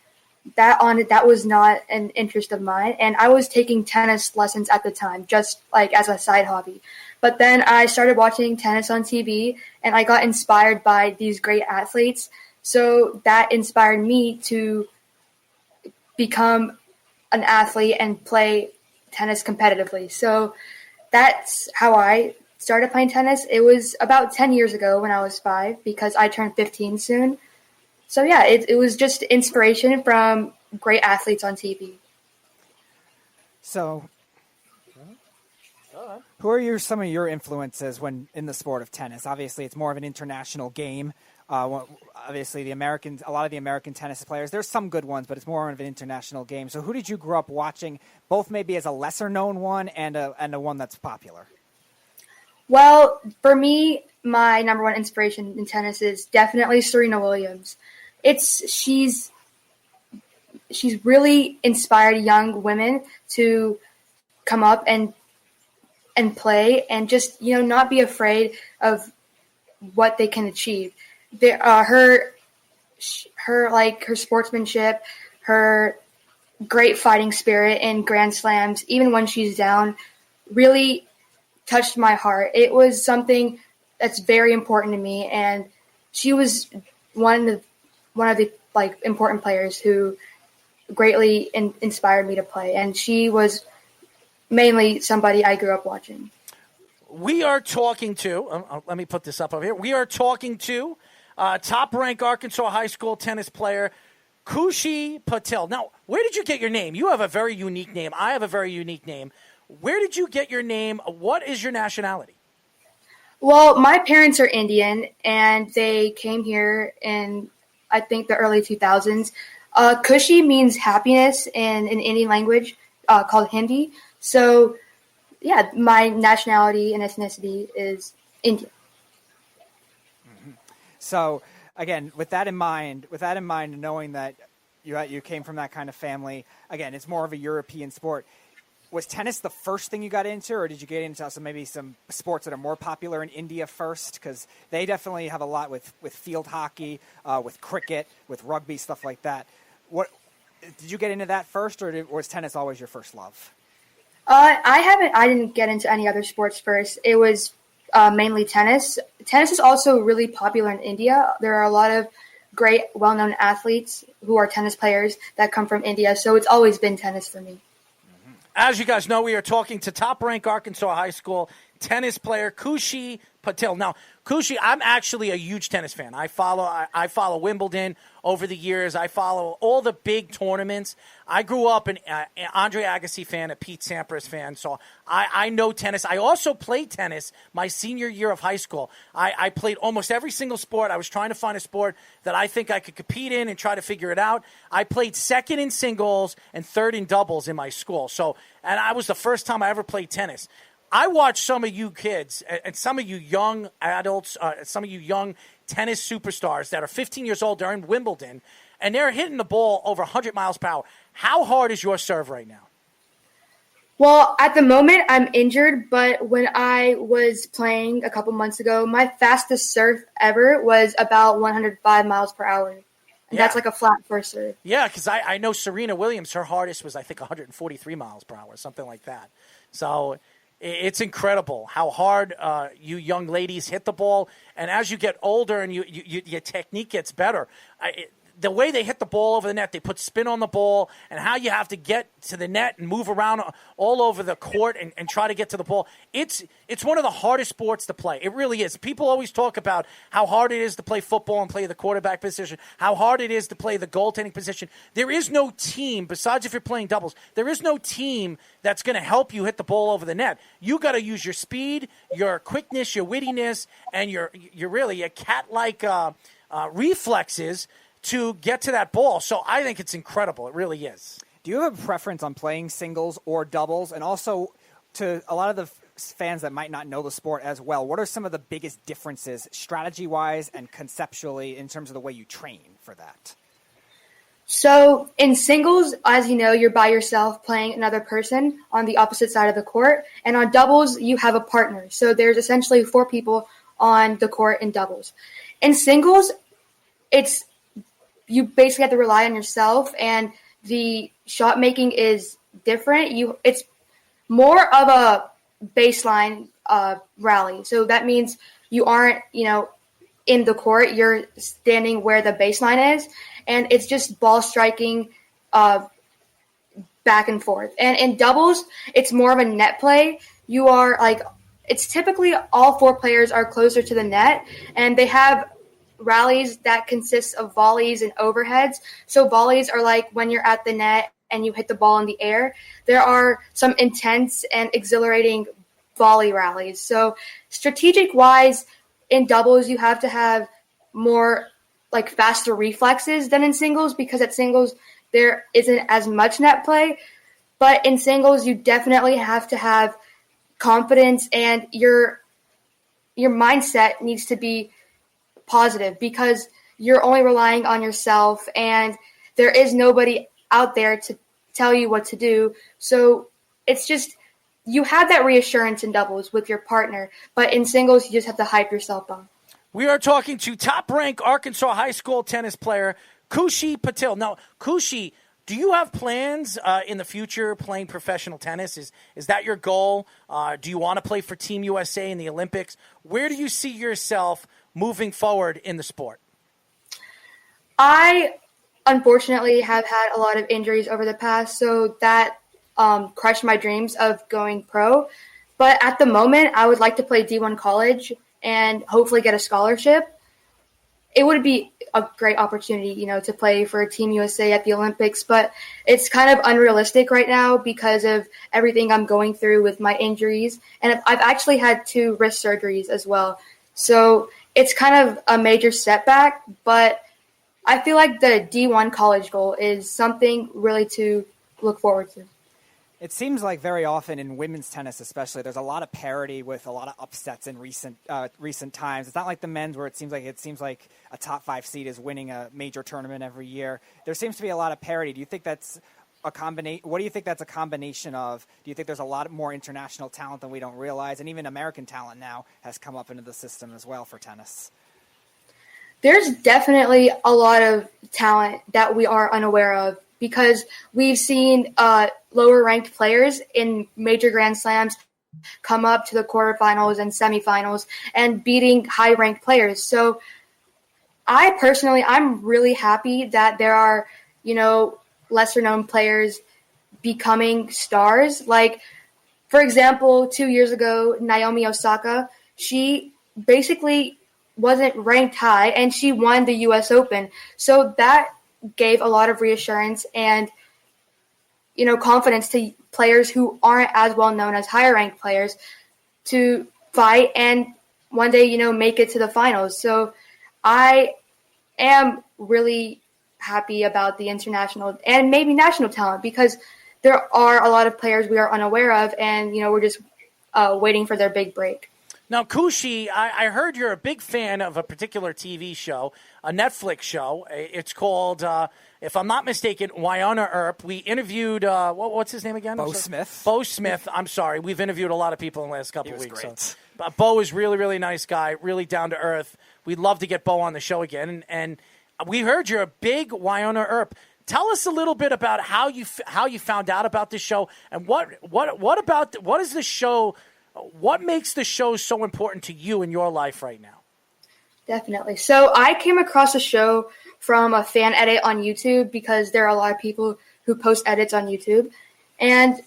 that was not an interest of mine. And I was taking tennis lessons at the time, just like as a side hobby. But then I started watching tennis on TV, and I got inspired by these great athletes. So that inspired me to become an athlete and play tennis competitively. So that's how I started playing tennis. It was about 10 years ago when I was 5 because I turned 15 soon. So yeah, it was just inspiration from great athletes on TV. So who are some of your influences when in the sport of tennis? Obviously, it's more of an international game. Obviously, a lot of the American tennis players, there's some good ones, but it's more of an international game. So who did you grow up watching, both maybe as a lesser-known one and a one that's popular? Well, for me, my number one inspiration in tennis is definitely Serena Williams. She's really inspired young women to come up and play and just, not be afraid of what they can achieve. Her sportsmanship, her great fighting spirit in Grand Slams, even when she's down, really touched my heart. It was something that's very important to me, and she was one of the important players who greatly inspired me to play, and she was mainly somebody I grew up watching. We are talking to, let me put this up over here. We are talking to top-ranked Arkansas high school tennis player Khushi Patil. Now, where did you get your name? You have a very unique name. I have a very unique name. Where did you get your name? What is your nationality? Well, my parents are Indian, and they came here in, I think, the early 2000s. Khushi means happiness in an Indian language called Hindi. So, yeah, my nationality and ethnicity is Indian. Mm-hmm. So, again, with that in mind, knowing that you came from that kind of family, again, it's more of a European sport. Was tennis the first thing you got into, or did you get into maybe some sports that are more popular in India first? Because they definitely have a lot with field hockey, with cricket, with rugby, stuff like that. What did you get into that first, or was tennis always your first love? I didn't get into any other sports first. It was mainly tennis. Tennis is also really popular in India. There are a lot of great, well-known athletes who are tennis players that come from India. So it's always been tennis for me. As you guys know, we are talking to top-ranked Arkansas high school tennis player Khushi Patil. Now, Khushi, I'm actually a huge tennis fan. I follow Wimbledon over the years. I follow all the big tournaments. I grew up an Andre Agassi fan, a Pete Sampras fan, so I know tennis. I also played tennis my senior year of high school. I played almost every single sport. I was trying to find a sport that I think I could compete in and try to figure it out. I played second in singles and third in doubles in my school. And I was the first time I ever played tennis. I watch some of you kids and some of you young adults, some of you young tennis superstars that are 15 years old, they're in Wimbledon, and they're hitting the ball over 100 miles per hour. How hard is your serve right now? Well, at the moment, I'm injured, but when I was playing a couple months ago, my fastest serve ever was about 105 miles per hour. And that's like a flat first serve. Yeah, because I know Serena Williams, her hardest was, I think, 143 miles per hour, something like that. So it's incredible how hard you young ladies hit the ball. And as you get older and your technique gets better, the way they hit the ball over the net, they put spin on the ball, and how you have to get to the net and move around all over the court and try to get to the ball. It's one of the hardest sports to play. It really is. People always talk about how hard it is to play football and play the quarterback position, how hard it is to play the goaltending position. There is no team, besides if you're playing doubles, there is no team that's going to help you hit the ball over the net. You got to use your speed, your quickness, your wittiness, and your cat-like reflexes to get to that ball. So I think it's incredible. It really is. Do you have a preference on playing singles or doubles? And also, to a lot of fans that might not know the sport as well, what are some of the biggest differences strategy-wise and conceptually in terms of the way you train for that? So in singles, as you know, you're by yourself playing another person on the opposite side of the court. And on doubles, you have a partner. So there's essentially 4 people on the court in doubles. In singles, you basically have to rely on yourself, and the shot making is different. It's more of a baseline rally. So that means you aren't, in the court. You're standing where the baseline is, and it's just ball striking back and forth. And in doubles, it's more of a net play. You are it's typically all 4 players are closer to the net, and they have rallies that consist of volleys and overheads. So volleys are like when you're at the net and you hit the ball in the air. There are some intense and exhilarating volley rallies. So strategic-wise, in doubles, you have to have more faster reflexes than in singles, because at singles there isn't as much net play. But in singles, you definitely have to have confidence, and your mindset needs to be positive, because you're only relying on yourself and there is nobody out there to tell you what to do. So it's just, you have that reassurance in doubles with your partner, but in singles, you just have to hype yourself up. We are talking to top-ranked Arkansas high school tennis player Khushi Patil. Now, Khushi, do you have plans in the future playing professional tennis? Is that your goal? Do you want to play for Team USA in the Olympics? Where do you see yourself moving forward in the sport? I, unfortunately, have had a lot of injuries over the past, so that crushed my dreams of going pro. But at the moment, I would like to play D1 college and hopefully get a scholarship. It would be a great opportunity, to play for Team USA at the Olympics, but it's kind of unrealistic right now because of everything I'm going through with my injuries. And I've actually had 2 wrist surgeries as well. So it's kind of a major setback, but I feel like the D1 college goal is something really to look forward to. It seems like very often in women's tennis especially, there's a lot of parity with a lot of upsets in recent times. It's not like the men's, where it seems like a top 5 seed is winning a major tournament every year. There seems to be a lot of parity. Do you think that's a combination? What do you think that's a combination of? Do you think there's a lot more international talent than we don't realize? And even American talent now has come up into the system as well for tennis. There's definitely a lot of talent that we are unaware of, because we've seen lower-ranked players in major Grand Slams come up to the quarterfinals and semifinals and beating high-ranked players. So I'm really happy that there are, lesser-known players becoming stars. Like, for example, 2 years ago, Naomi Osaka, she basically wasn't ranked high, and she won the U.S. Open. So that gave a lot of reassurance and, confidence to players who aren't as well known as higher ranked players to fight and one day, make it to the finals. So I am really happy about the international and maybe national talent, because there are a lot of players we are unaware of, and, we're just waiting for their big break. Now, Khushi, I heard you're a big fan of a particular TV show, a Netflix show. It's called, if I'm not mistaken, Wynonna Earp. We interviewed, what's his name again? Bo Smith. Bo Smith. I'm sorry. We've interviewed a lot of people in the last couple of weeks. Great. So. Bo is really, really nice guy, really down to earth. We'd love to get Bo on the show again. And we heard you're a big Wynonna Earp. Tell us a little bit about how you found out about this show, and what is the show? What makes the show so important to you in your life right now? Definitely. So I came across the show from a fan edit on YouTube, because there are a lot of people who post edits on YouTube. And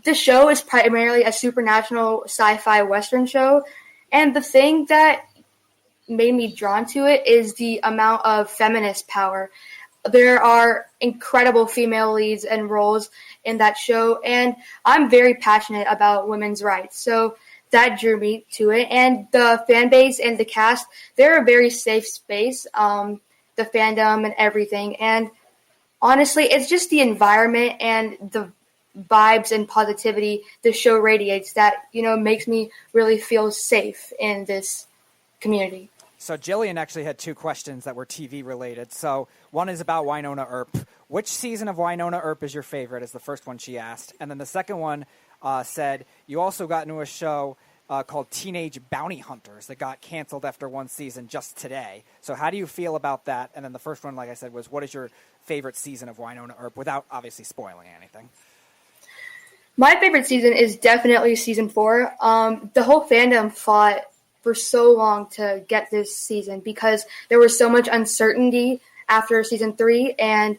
the show is primarily a supernatural sci-fi Western show. And the thing that made me drawn to it is the amount of feminist power. There are incredible female leads and roles in that show, and I'm very passionate about women's rights. So that drew me to it. And the fan base and the cast, they're a very safe space, the fandom and everything. And honestly, it's just the environment and the vibes and positivity the show radiates that, makes me really feel safe in this community. So Jillian actually had 2 questions that were TV related. So one is about Wynonna Earp. Which season of Wynonna Earp is your favorite, is the first one she asked. And then the second one said, you also got into a show called Teenage Bounty Hunters that got canceled after 1 season just today. So how do you feel about that? And then the first one, like I said, was what is your favorite season of Wynonna Earp, without obviously spoiling anything? My favorite season is definitely season 4. The whole fandom fought for so long to get this season because there was so much uncertainty after season 3, and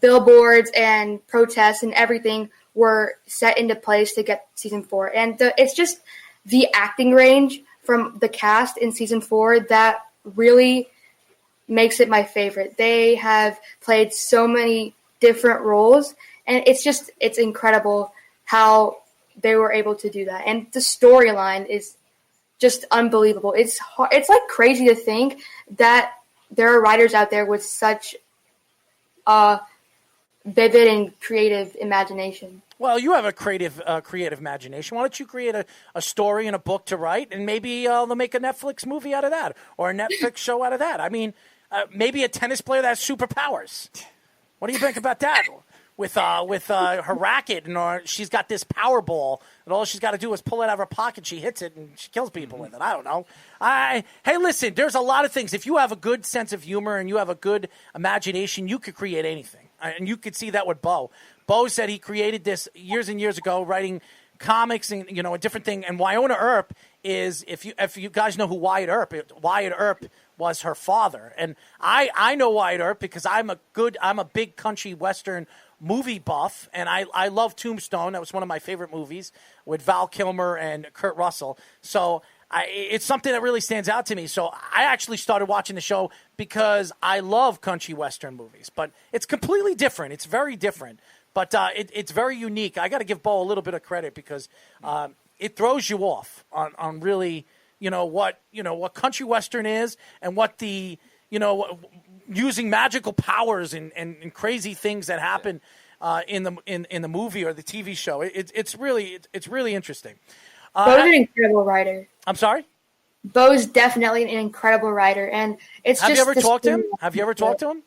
billboards and protests and everything were set into place to get season 4. And it's just the acting range from the cast in season 4 that really makes it my favorite. They have played so many different roles, and it's incredible how they were able to do that. And the storyline is just unbelievable. It's like crazy to think that there are writers out there with such vivid and creative imagination. Well, you have a creative imagination. Why don't you create a story and a book to write, and maybe they'll make a Netflix movie out of that, or a Netflix show out of that. I mean, maybe a tennis player that has superpowers. What do you think about that? With her racket, and she's got this Powerball, and all she's got to do is pull it out of her pocket. She hits it, and she kills people with it. I don't know. Hey, listen, there's a lot of things. If you have a good sense of humor and you have a good imagination, you could create anything. And you could see that with Bo. Bo said he created this years and years ago, writing comics and a different thing. And Wynonna Earp is, if you guys know who Wyatt Earp was her father, and I know Wyatt Earp because I'm a big country western movie buff, and I love Tombstone. That was one of my favorite movies with Val Kilmer and Kurt Russell. So it's something that really stands out to me. So I actually started watching the show because I love country western movies, but it's completely different. It's very different, but it's very unique. I got to give Bo a little bit of credit because it throws you off on really what country western is, and what the using magical powers and crazy things that happen in the movie or the TV show. It's really interesting. Bo's an incredible writer. I'm sorry? Bo's definitely an incredible writer, and it's Have just. you ever talked to him? Have you ever talked to him?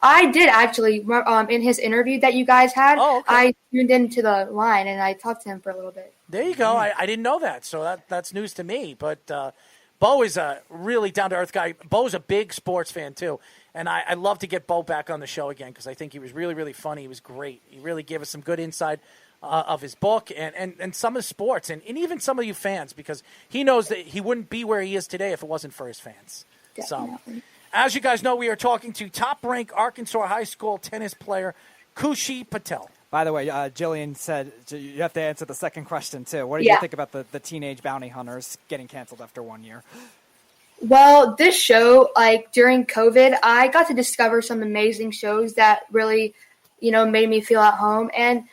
I did actually. In his interview that you guys had, okay. I tuned into the line and I talked to him for a little bit. There you go. I didn't know that, so that's news to me. But Bo is a really down-to-earth guy. Bo's a big sports fan, too. And I'd love to get Bo back on the show again because I think he was really, really funny. He was great. He really gave us some good insight of his book and some of the sports and even some of you fans, because he knows that he wouldn't be where he is today if it wasn't for his fans. Definitely. So, as you guys know, we are talking to top-ranked Arkansas high school tennis player Khushi Patil. By the way, Jillian said you have to answer the second question, too. What do you think about the Teenage Bounty Hunters getting canceled after 1 year? Well, this show, during COVID, I got to discover some amazing shows that really, made me feel at home. And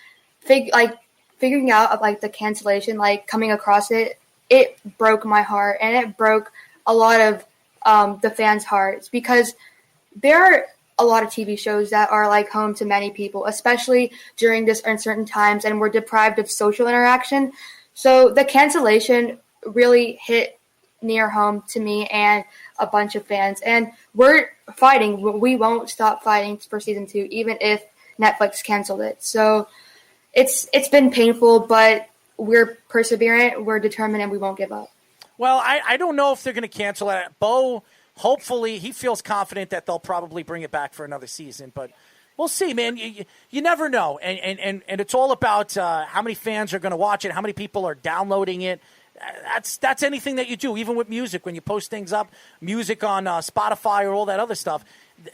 figuring out the cancellation, coming across it broke my heart, and it broke a lot of the fans' hearts, because there are a lot of TV shows that are home to many people, especially during this uncertain times, and we're deprived of social interaction. So the cancellation really hit near home to me and a bunch of fans, and we're fighting. We won't stop fighting for season 2, even if Netflix canceled it. So it's been painful, but we're perseverant, we're determined, and we won't give up. Well, I don't know if they're going to cancel it. Bo, hopefully, he feels confident that they'll probably bring it back for another season, but we'll see, man. You never know, and it's all about how many fans are going to watch it, how many people are downloading it. That's anything that you do, even with music. When you post things up, music on Spotify or all that other stuff,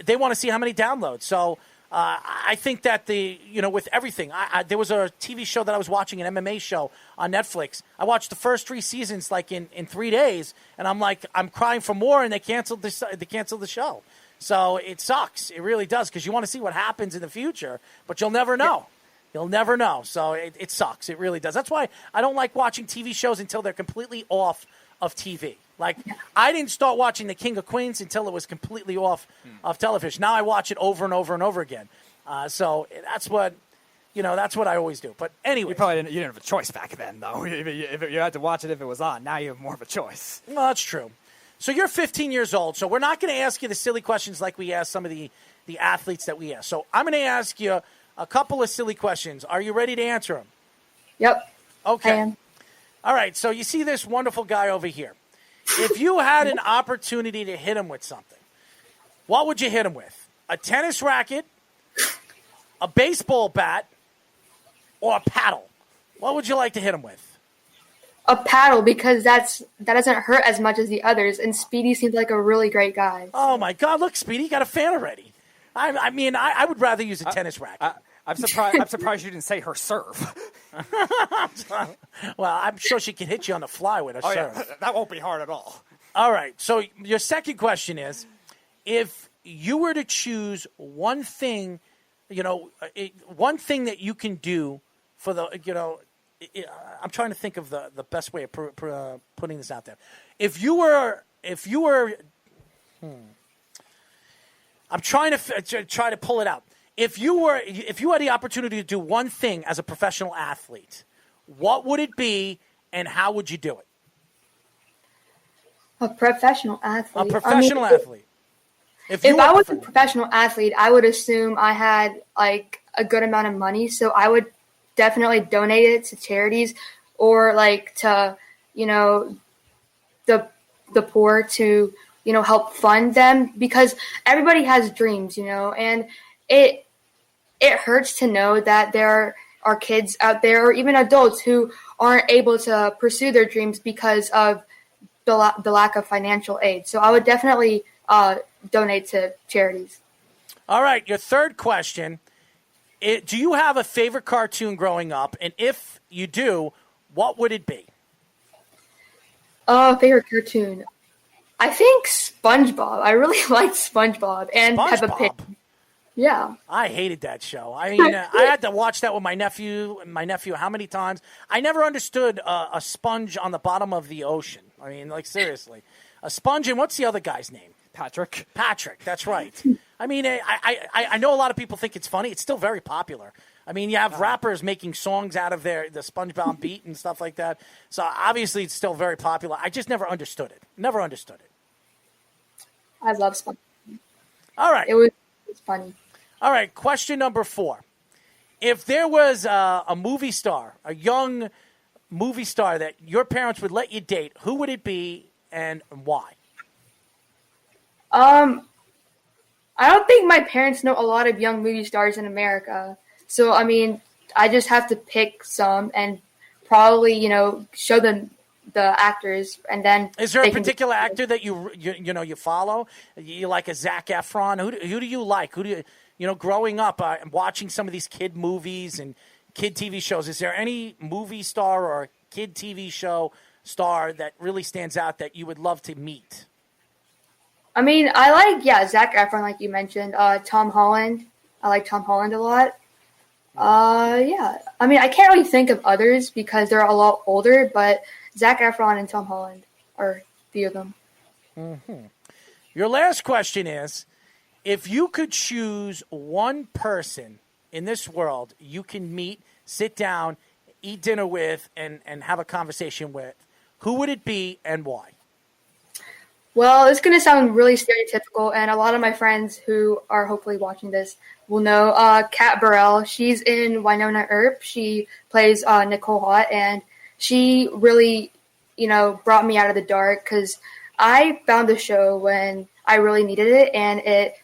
they want to see how many downloads. So I think that with everything, there was a TV show that I was watching, an MMA show on Netflix. I watched the first 3 seasons in 3 days, and I'm crying for more, and they canceled the show. So it sucks. It really does, because you want to see what happens in the future, but you'll never know. You'll never know. So it sucks. It really does. That's why I don't like watching TV shows until they're completely off of TV. I didn't start watching The King of Queens until it was completely off of television. Now I watch it over and over and over again. So that's what That's what I always do. But anyway. You didn't have a choice back then, though. If you had to watch it if it was on. Now you have more of a choice. Well, that's true. So you're 15 years old, so we're not going to ask you the silly questions like we ask some of the athletes that we ask. So I'm going to ask you a couple of silly questions. Are you ready to answer them? Yep. Okay. I am. All right, so you see this wonderful guy over here. If you had an opportunity to hit him with something, what would you hit him with? A tennis racket, a baseball bat, or a paddle? What would you like to hit him with? A paddle, because that doesn't hurt as much as the others, and Speedy seems like a really great guy. Oh, my God. Look, Speedy, you got a fan already. I would rather use a tennis racket. I'm surprised you didn't say her serve. Well, I'm sure she can hit you on the fly with her serve. Yeah, that won't be hard at all. All right. So your second question is, if you were to choose one thing, one thing that you can do for the, I'm trying to think of the best way of putting this out there. If you were, I'm trying to pull it out. If you had the opportunity to do one thing as a professional athlete, what would it be, and how would you do it? A professional athlete. Athlete. If I was a professional athlete, I would assume I had like a good amount of money, so I would definitely donate it to charities or like to the poor to help fund them, because everybody has dreams, and it hurts to know that there are kids out there or even adults who aren't able to pursue their dreams because of the lack of financial aid. So I would definitely donate to charities. All right, your third question. Do you have a favorite cartoon growing up? And if you do, what would it be? Favorite cartoon. I think SpongeBob. I really liked SpongeBob and Peppa Pig. Yeah. I hated that show. I mean, I had to watch that with my nephew. How many times? I never understood a sponge on the bottom of the ocean. I mean, like, seriously. A sponge, and what's the other guy's name? Patrick, that's right. I mean, I know a lot of people think it's funny. It's still very popular. I mean, you have rappers making songs out of the SpongeBob beat and stuff like that. So obviously it's still very popular. I just never understood it. I love SpongeBob. All right. It was funny. All right, question number 4. If there was a movie star, a young movie star that your parents would let you date, who would it be and why? I don't think my parents know a lot of young movie stars in America. So, I mean, I just have to pick some and probably, show them the actors, and then... Is there a particular actor that you follow? You like a Zac Efron? Who do you like? Who do you, growing up, watching some of these kid movies and kid TV shows, is there any movie star or kid TV show star that really stands out that you would love to meet? I mean, I like, Zac Efron, like you mentioned. Tom Holland. I like Tom Holland a lot. I mean, I can't really think of others because they're a lot older, but Zac Efron and Tom Holland are a few of them. Mm-hmm. Your last question is, if you could choose one person in this world you can meet, sit down, eat dinner with, and have a conversation with, who would it be and why? Well, it's going to sound really stereotypical, and a lot of my friends who are hopefully watching this will know Kat Burrell. She's in Winona Earp. She plays Nicole Hott, and she really, brought me out of the dark because I found the show when I really needed it, and it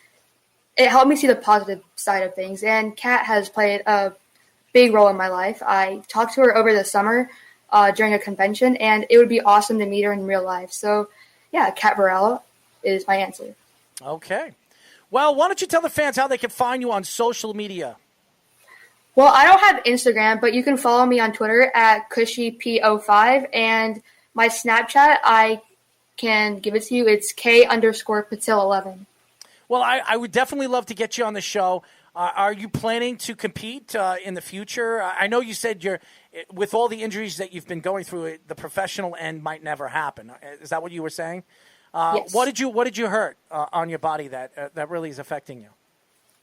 helped me see the positive side of things. And Kat has played a big role in my life. I talked to her over the summer during a convention, and it would be awesome to meet her in real life. So, yeah, Kat Burrell is my answer. Okay. Well, why don't you tell the fans how they can find you on social media? Well, I don't have Instagram, but you can follow me on Twitter at KhushiPO5, and my Snapchat, I can give it to you. It's K_Patil11. Well, I would definitely love to get you on the show. Are you planning to compete in the future? I know you said with all the injuries that you've been going through, the professional end might never happen. Is that what you were saying? Yes. What did you hurt on your body that really is affecting you?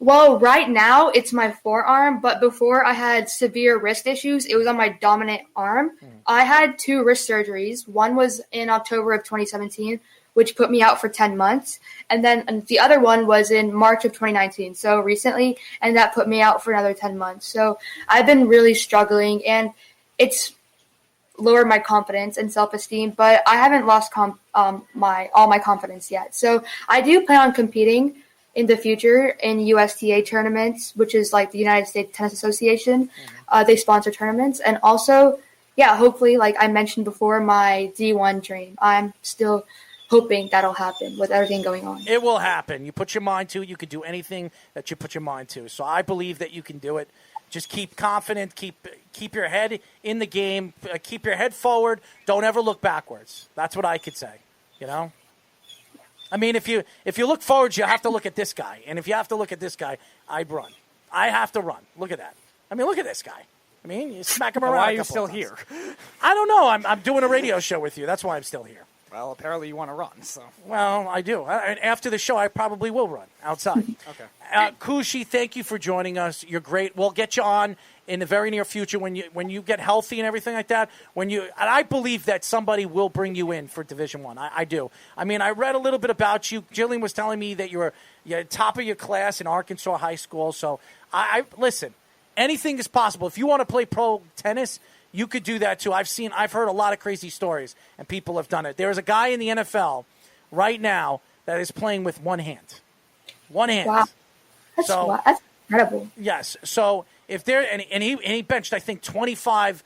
Well, right now it's my forearm, but before I had severe wrist issues, it was on my dominant arm. I had 2 wrist surgeries. One was in October of 2017, which put me out for 10 months. And then the other one was in March of 2019, so recently, and that put me out for another 10 months. So I've been really struggling, and it's lowered my confidence and self-esteem, but I haven't lost all my confidence yet. So I do plan on competing in the future in USTA tournaments, which is like the United States Tennis Association. They sponsor tournaments. And also, hopefully, like I mentioned before, my D1 dream. I'm still hoping that'll happen with everything going on. It will happen. You put your mind to it, you can do anything that you put your mind to. So I believe that you can do it. Just keep confident, keep your head in the game, keep your head forward. Don't ever look backwards. That's what I could say, you know? I mean, if you look forward, you have to look at this guy. And if you have to look at this guy, I'd run. I have to run. Look at that. I mean, look at this guy. I mean, you smack him around. Why are you still here? I don't know. I'm doing a radio show with you. That's why I'm still here. Well, apparently you want to run, so. Well, I do. After the show, I probably will run outside. Okay. Khushi, thank you for joining us. You're great. We'll get you on in the very near future when you get healthy and everything like that. And I believe that somebody will bring you in for Division I. I do. I mean, I read a little bit about you. Jillian was telling me that you're top of your class in Arkansas high school. So I listen. Anything is possible. If you want to play pro tennis, you could do that too. I've heard a lot of crazy stories, and people have done it. There is a guy in the NFL right now that is playing with one hand. One hand. Wow. That's incredible. Yes. So if there and he benched, I think 25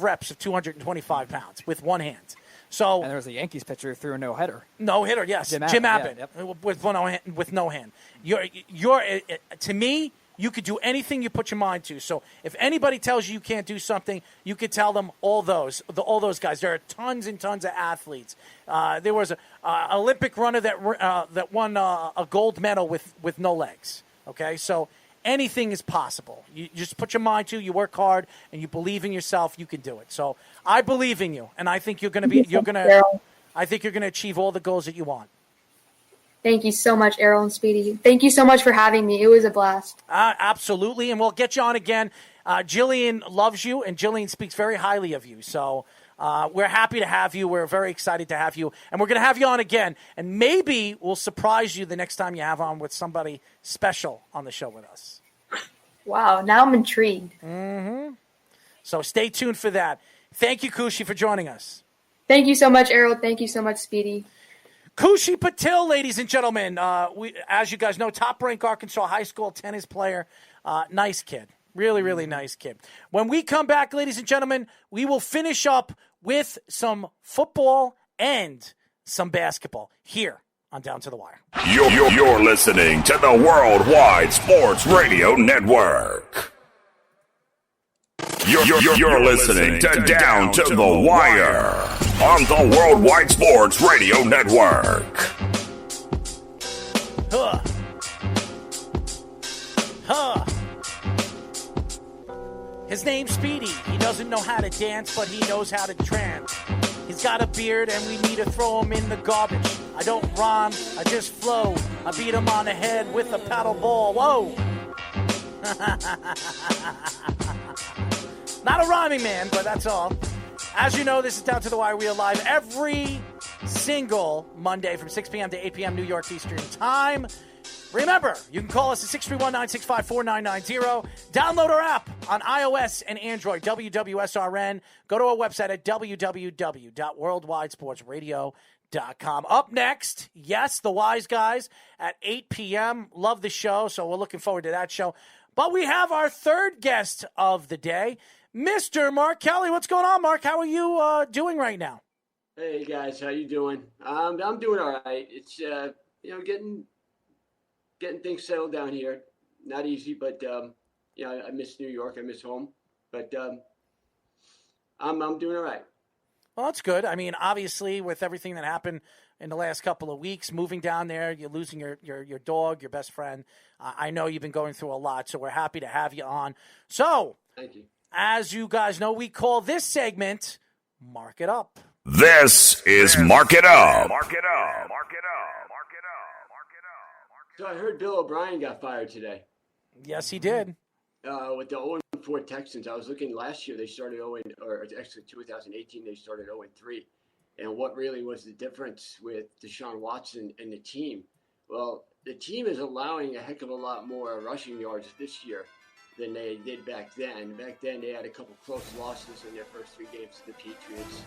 reps of 225 pounds with one hand. So and there was a Yankees pitcher who threw a no-hitter. No-hitter, yes. Jim Abbott, yeah, yep. with no hand. You're to me, you could do anything you put your mind to. So if anybody tells you can't do something, you could tell them all those guys. There are tons and tons of athletes. There was an Olympic runner that won a gold medal with no legs. Okay, so anything is possible. You just put your mind to, you work hard, and you believe in yourself. You can do it. So I believe in you, and I think you're going to achieve all the goals that you want. Thank you so much, Errol and Speedy. Thank you so much for having me. It was a blast. Absolutely, and we'll get you on again. Jillian loves you, and Jillian speaks very highly of you. So we're happy to have you. We're very excited to have you, and we're going to have you on again. And maybe we'll surprise you the next time you have on with somebody special on the show with us. Wow, now I'm intrigued. Mm-hmm. So stay tuned for that. Thank you, Khushi, for joining us. Thank you so much, Errol. Thank you so much, Speedy. Khushi Patil, ladies and gentlemen, as you guys know, top-ranked Arkansas high school tennis player. Nice kid. Really, really nice kid. When we come back, ladies and gentlemen, we will finish up with some football and some basketball here on Down to the Wire. You're listening to the Worldwide Sports Radio Network. You're listening to Down to the Wire on the Worldwide Sports Radio Network. His name's Speedy. He doesn't know how to dance, but he knows how to trance. He's got a beard, and we need to throw him in the garbage. I don't rhyme, I just flow. I beat him on the head with a paddle ball. Whoa! Not a rhyming man, but that's all. As you know, this is Down to the Wire. We are live every single Monday from 6 p.m. to 8 p.m. New York Eastern Time. Remember, you can call us at 631-965-4990. Download our app on iOS and Android, WWSRN. Go to our website at www.worldwidesportsradio.com. Up next, yes, the Wise Guys at 8 p.m. Love the show, so we're looking forward to that show. But we have our third guest of the day, Mr. Mark Kelly. What's going on, Mark? How are you doing right now? Hey, guys. How you doing? I'm doing all right. It's, getting things settled down here. Not easy, but, I miss New York. I miss home. But I'm doing all right. Well, that's good. I mean, obviously, with everything that happened in the last couple of weeks, moving down there, you're losing your dog, your best friend. I know you've been going through a lot, so we're happy to have you on. So, thank you. As you guys know, we call this segment Mark It Up. This is Mark It Up. Mark It Up. So I heard Bill O'Brien got fired today. Yes, he did. With the 0-4 Texans. I was looking last year, they started 0, or actually 2018, they started 0-3. And what really was the difference with Deshaun Watson and the team? Well, the team is allowing a heck of a lot more rushing yards this year than they did back then. Back then, they had a couple close losses in their first 3 games to the Patriots.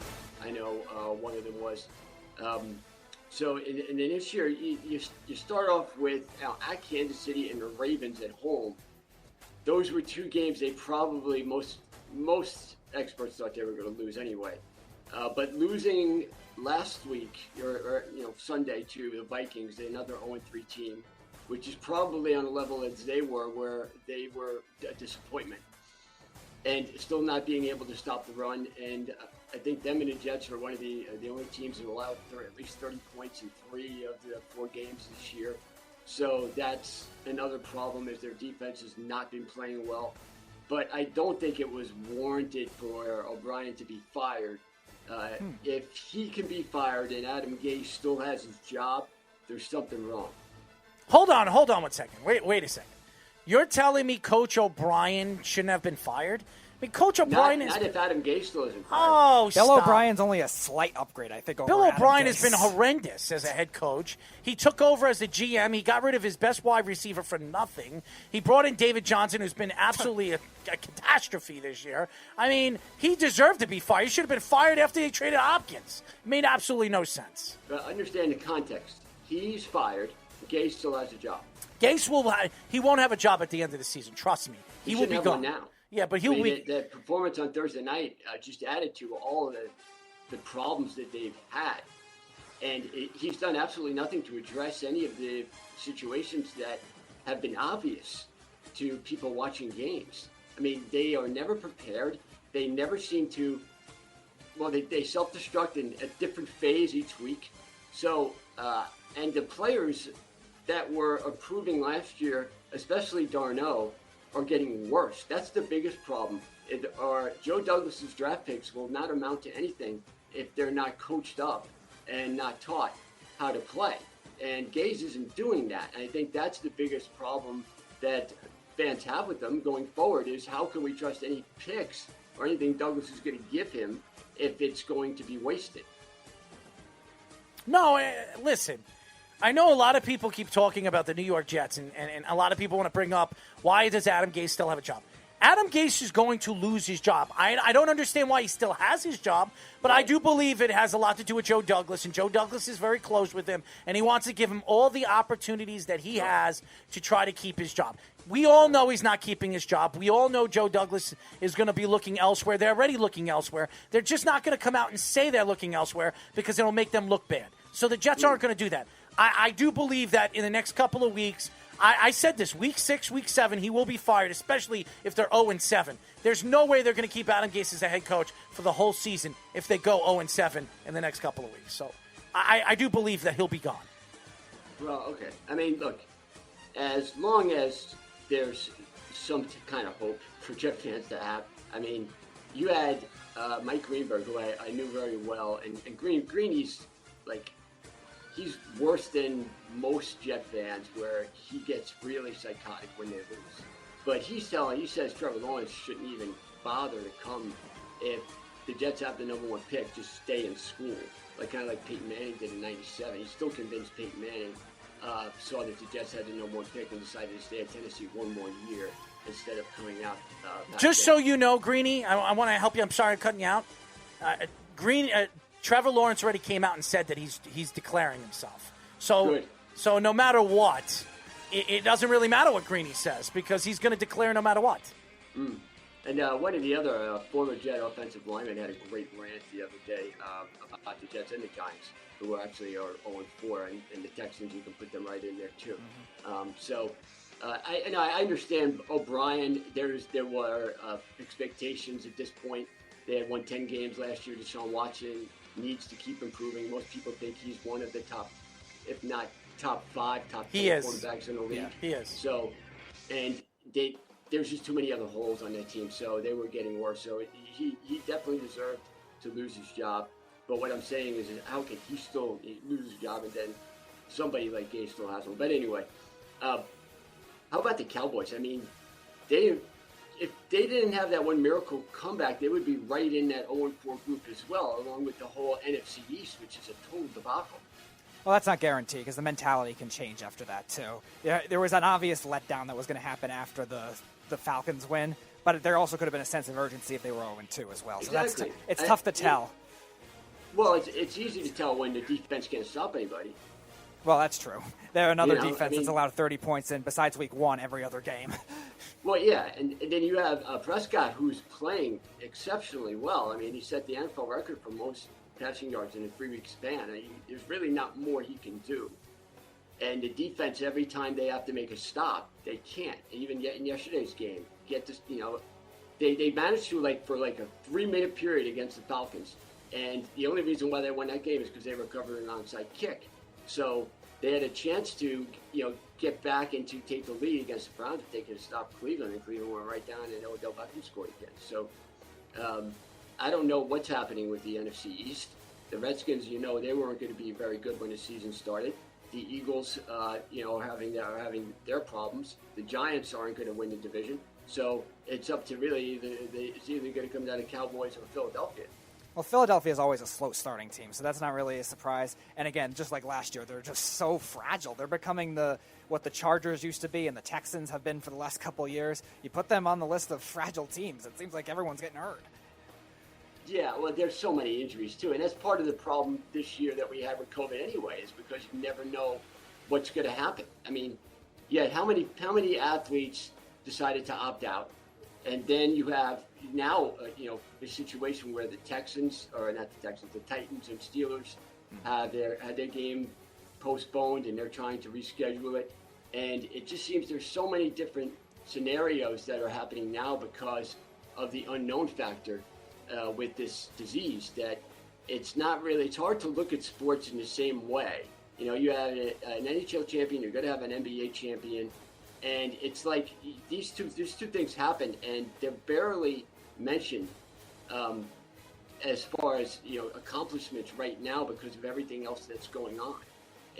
I know one of them was. And then this year, you start off with at Kansas City and the Ravens at home. Those were 2 games they probably most experts thought they were going to lose anyway. But losing last week or Sunday to the Vikings, another 0-3 team, which is probably on a level as they were, where they were a disappointment, and still not being able to stop the run. And I think them and the Jets are one of the only teams that allowed at least 30 points in 3 of the 4 games this year. So that's another problem, is their defense has not been playing well. But I don't think it was warranted for O'Brien to be fired. If he can be fired and Adam Gase still has his job, there's something wrong. Hold on 1 second. Wait a second. You're telling me Coach O'Brien shouldn't have been fired? I mean, Coach O'Brien not if Adam Gase still isn't fired. Oh, Bill stop. O'Brien's only a slight upgrade, I think. Over Bill Adam O'Brien Gase. has been horrendous as a head coach. He took over as the GM. He got rid of his best wide receiver for nothing. He brought in David Johnson, who's been absolutely a catastrophe this year. I mean, he deserved to be fired. He should have been fired after they traded Hopkins. It made absolutely no sense. But understand the context. He's fired. Gase still has a job. Gase he won't have a job at the end of the season. Trust me. He will be have gone one now. Yeah, but he'll be. The performance on Thursday night just added to all of the problems that they've had. And he's done absolutely nothing to address any of the situations that have been obvious to people watching games. I mean, they are never prepared. They never seem to, they self-destruct in a different phase each week. So, and the players that were approving last year, especially Darno, are getting worse. That's the biggest problem. Joe Douglas's draft picks will not amount to anything if they're not coached up and not taught how to play. And Gase isn't doing that. And I think that's the biggest problem that fans have with them going forward, is how can we trust any picks or anything Douglas is going to give him if it's going to be wasted? No, listen. I know a lot of people keep talking about the New York Jets, and a lot of people want to bring up, why does Adam Gase still have a job? Adam Gase is going to lose his job. I don't understand why he still has his job, but I do believe it has a lot to do with Joe Douglas, and Joe Douglas is very close with him, and he wants to give him all the opportunities that he has to try to keep his job. We all know he's not keeping his job. We all know Joe Douglas is going to be looking elsewhere. They're already looking elsewhere. They're just not going to come out and say they're looking elsewhere because it'll make them look bad. So the Jets aren't going to do that. I do believe that in the next couple of weeks, I said this, week 6, week 7, he will be fired, especially if they're 0-7. There's no way they're going to keep Adam Gase as a head coach for the whole season if they go 0-7 in the next couple of weeks. So I do believe that he'll be gone. Well, okay. I mean, look, as long as there's some kind of hope for Jet fans to have, I mean, you had Mike Greenberg, who I knew very well, and Greeny's like, he's worse than most Jet fans, where he gets really psychotic when they lose. But he says Trevor Lawrence shouldn't even bother to come if the Jets have the number 1 pick, just stay in school. Kind of like Peyton Manning did in '97. He's still convinced Peyton Manning saw that the Jets had the number 1 pick and decided to stay at Tennessee 1 more year instead of coming out. Just so you know, Greeny, I want to help you. I'm sorry I'm cutting you out. Trevor Lawrence already came out and said that he's declaring himself. So no matter what, it doesn't really matter what Greeny says, because he's going to declare no matter what. And one of the other former Jet offensive linemen had a great rant the other day about the Jets and the Giants, who actually are 0-4, and the Texans, you can put them right in there too. I understand O'Brien. There were expectations at this point. They had won 10 games last year. Deshaun Watson needs to keep improving. Most people think he's one of the top, if not top 5, top 10 quarterbacks in the league. Yeah, he is. So, and there's just too many other holes on that team, so they were getting worse. So he definitely deserved to lose his job. But what I'm saying is, how can he still lose his job and then somebody like Gase still has one? But anyway, How about the Cowboys? I mean, if they didn't have that one miracle comeback, they would be right in that 0-4 group as well, along with the whole NFC East, which is a total debacle. Well, that's not guaranteed because the mentality can change after that, too. There was an obvious letdown that was going to happen after the Falcons win, but there also could have been a sense of urgency if they were 0-2 as well. So Exactly. It's tough to tell. Well, it's easy to tell when the defense can't stop anybody. Well, that's true. They're another You know, defense that's allowed 30 points in, besides week 1, every other game. Well, yeah, and then you have Prescott, who's playing exceptionally well. I mean, he set the NFL record for most passing yards in a 3-week span. I mean, there's really not more he can do. And the defense, every time they have to make a stop, they can't. Even in yesterday's game, they managed to, for a 3-minute period against the Falcons. And the only reason why they won that game is because they recovered an onside kick. So they had a chance to, get back and to take the lead against the Browns if they could stop Cleveland, and Cleveland went right down and Odell Beckham scored again. So I don't know what's happening with the NFC East. The Redskins, they weren't going to be very good when the season started. The Eagles, are having their problems. The Giants aren't going to win the division. So it's up to really it's either going to come down to Cowboys or Philadelphia. Well, Philadelphia is always a slow starting team, so that's not really a surprise. And again, just like last year, they're just so fragile. They're becoming what the Chargers used to be and the Texans have been for the last couple of years. You put them on the list of fragile teams, it seems like everyone's getting hurt. Yeah, well, there's so many injuries, too. And that's part of the problem this year that we had with COVID anyway, is because you never know what's going to happen. I mean, how many athletes decided to opt out? And then you have now, a situation where the Titans and Steelers had their game postponed, and they're trying to reschedule it. And it just seems there's so many different scenarios that are happening now because of the unknown factor with this disease that it's hard to look at sports in the same way. You have an NHL champion, you're going to have an NBA champion. And it's like these two things happen, and they're barely mentioned as far as accomplishments right now because of everything else that's going on.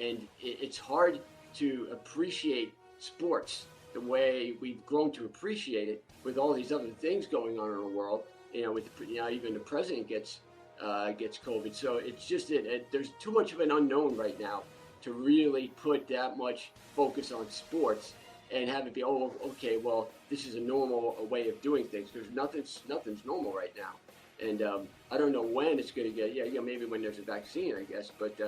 And it's hard to appreciate sports the way we've grown to appreciate it with all these other things going on in the world. Even the president gets COVID, so it's just there's too much of an unknown right now to really put that much focus on sports. And have it be, this is a normal way of doing things. Because nothing's normal right now. And I don't know when it's going to get, maybe when there's a vaccine, I guess. But,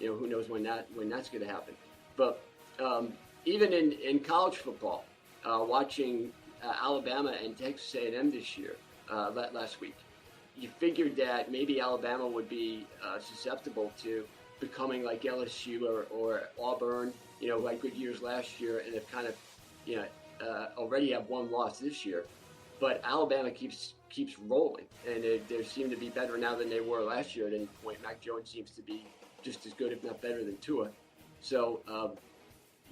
who knows when that's going to happen. But even in college football, watching Alabama and Texas A&M this year, last week, you figured that maybe Alabama would be susceptible to becoming like LSU or Auburn, like good years last year, and have kind of, already have one loss this year. But Alabama keeps rolling, and they seem to be better now than they were last year. At any point, Mac Jones seems to be just as good, if not better, than Tua. So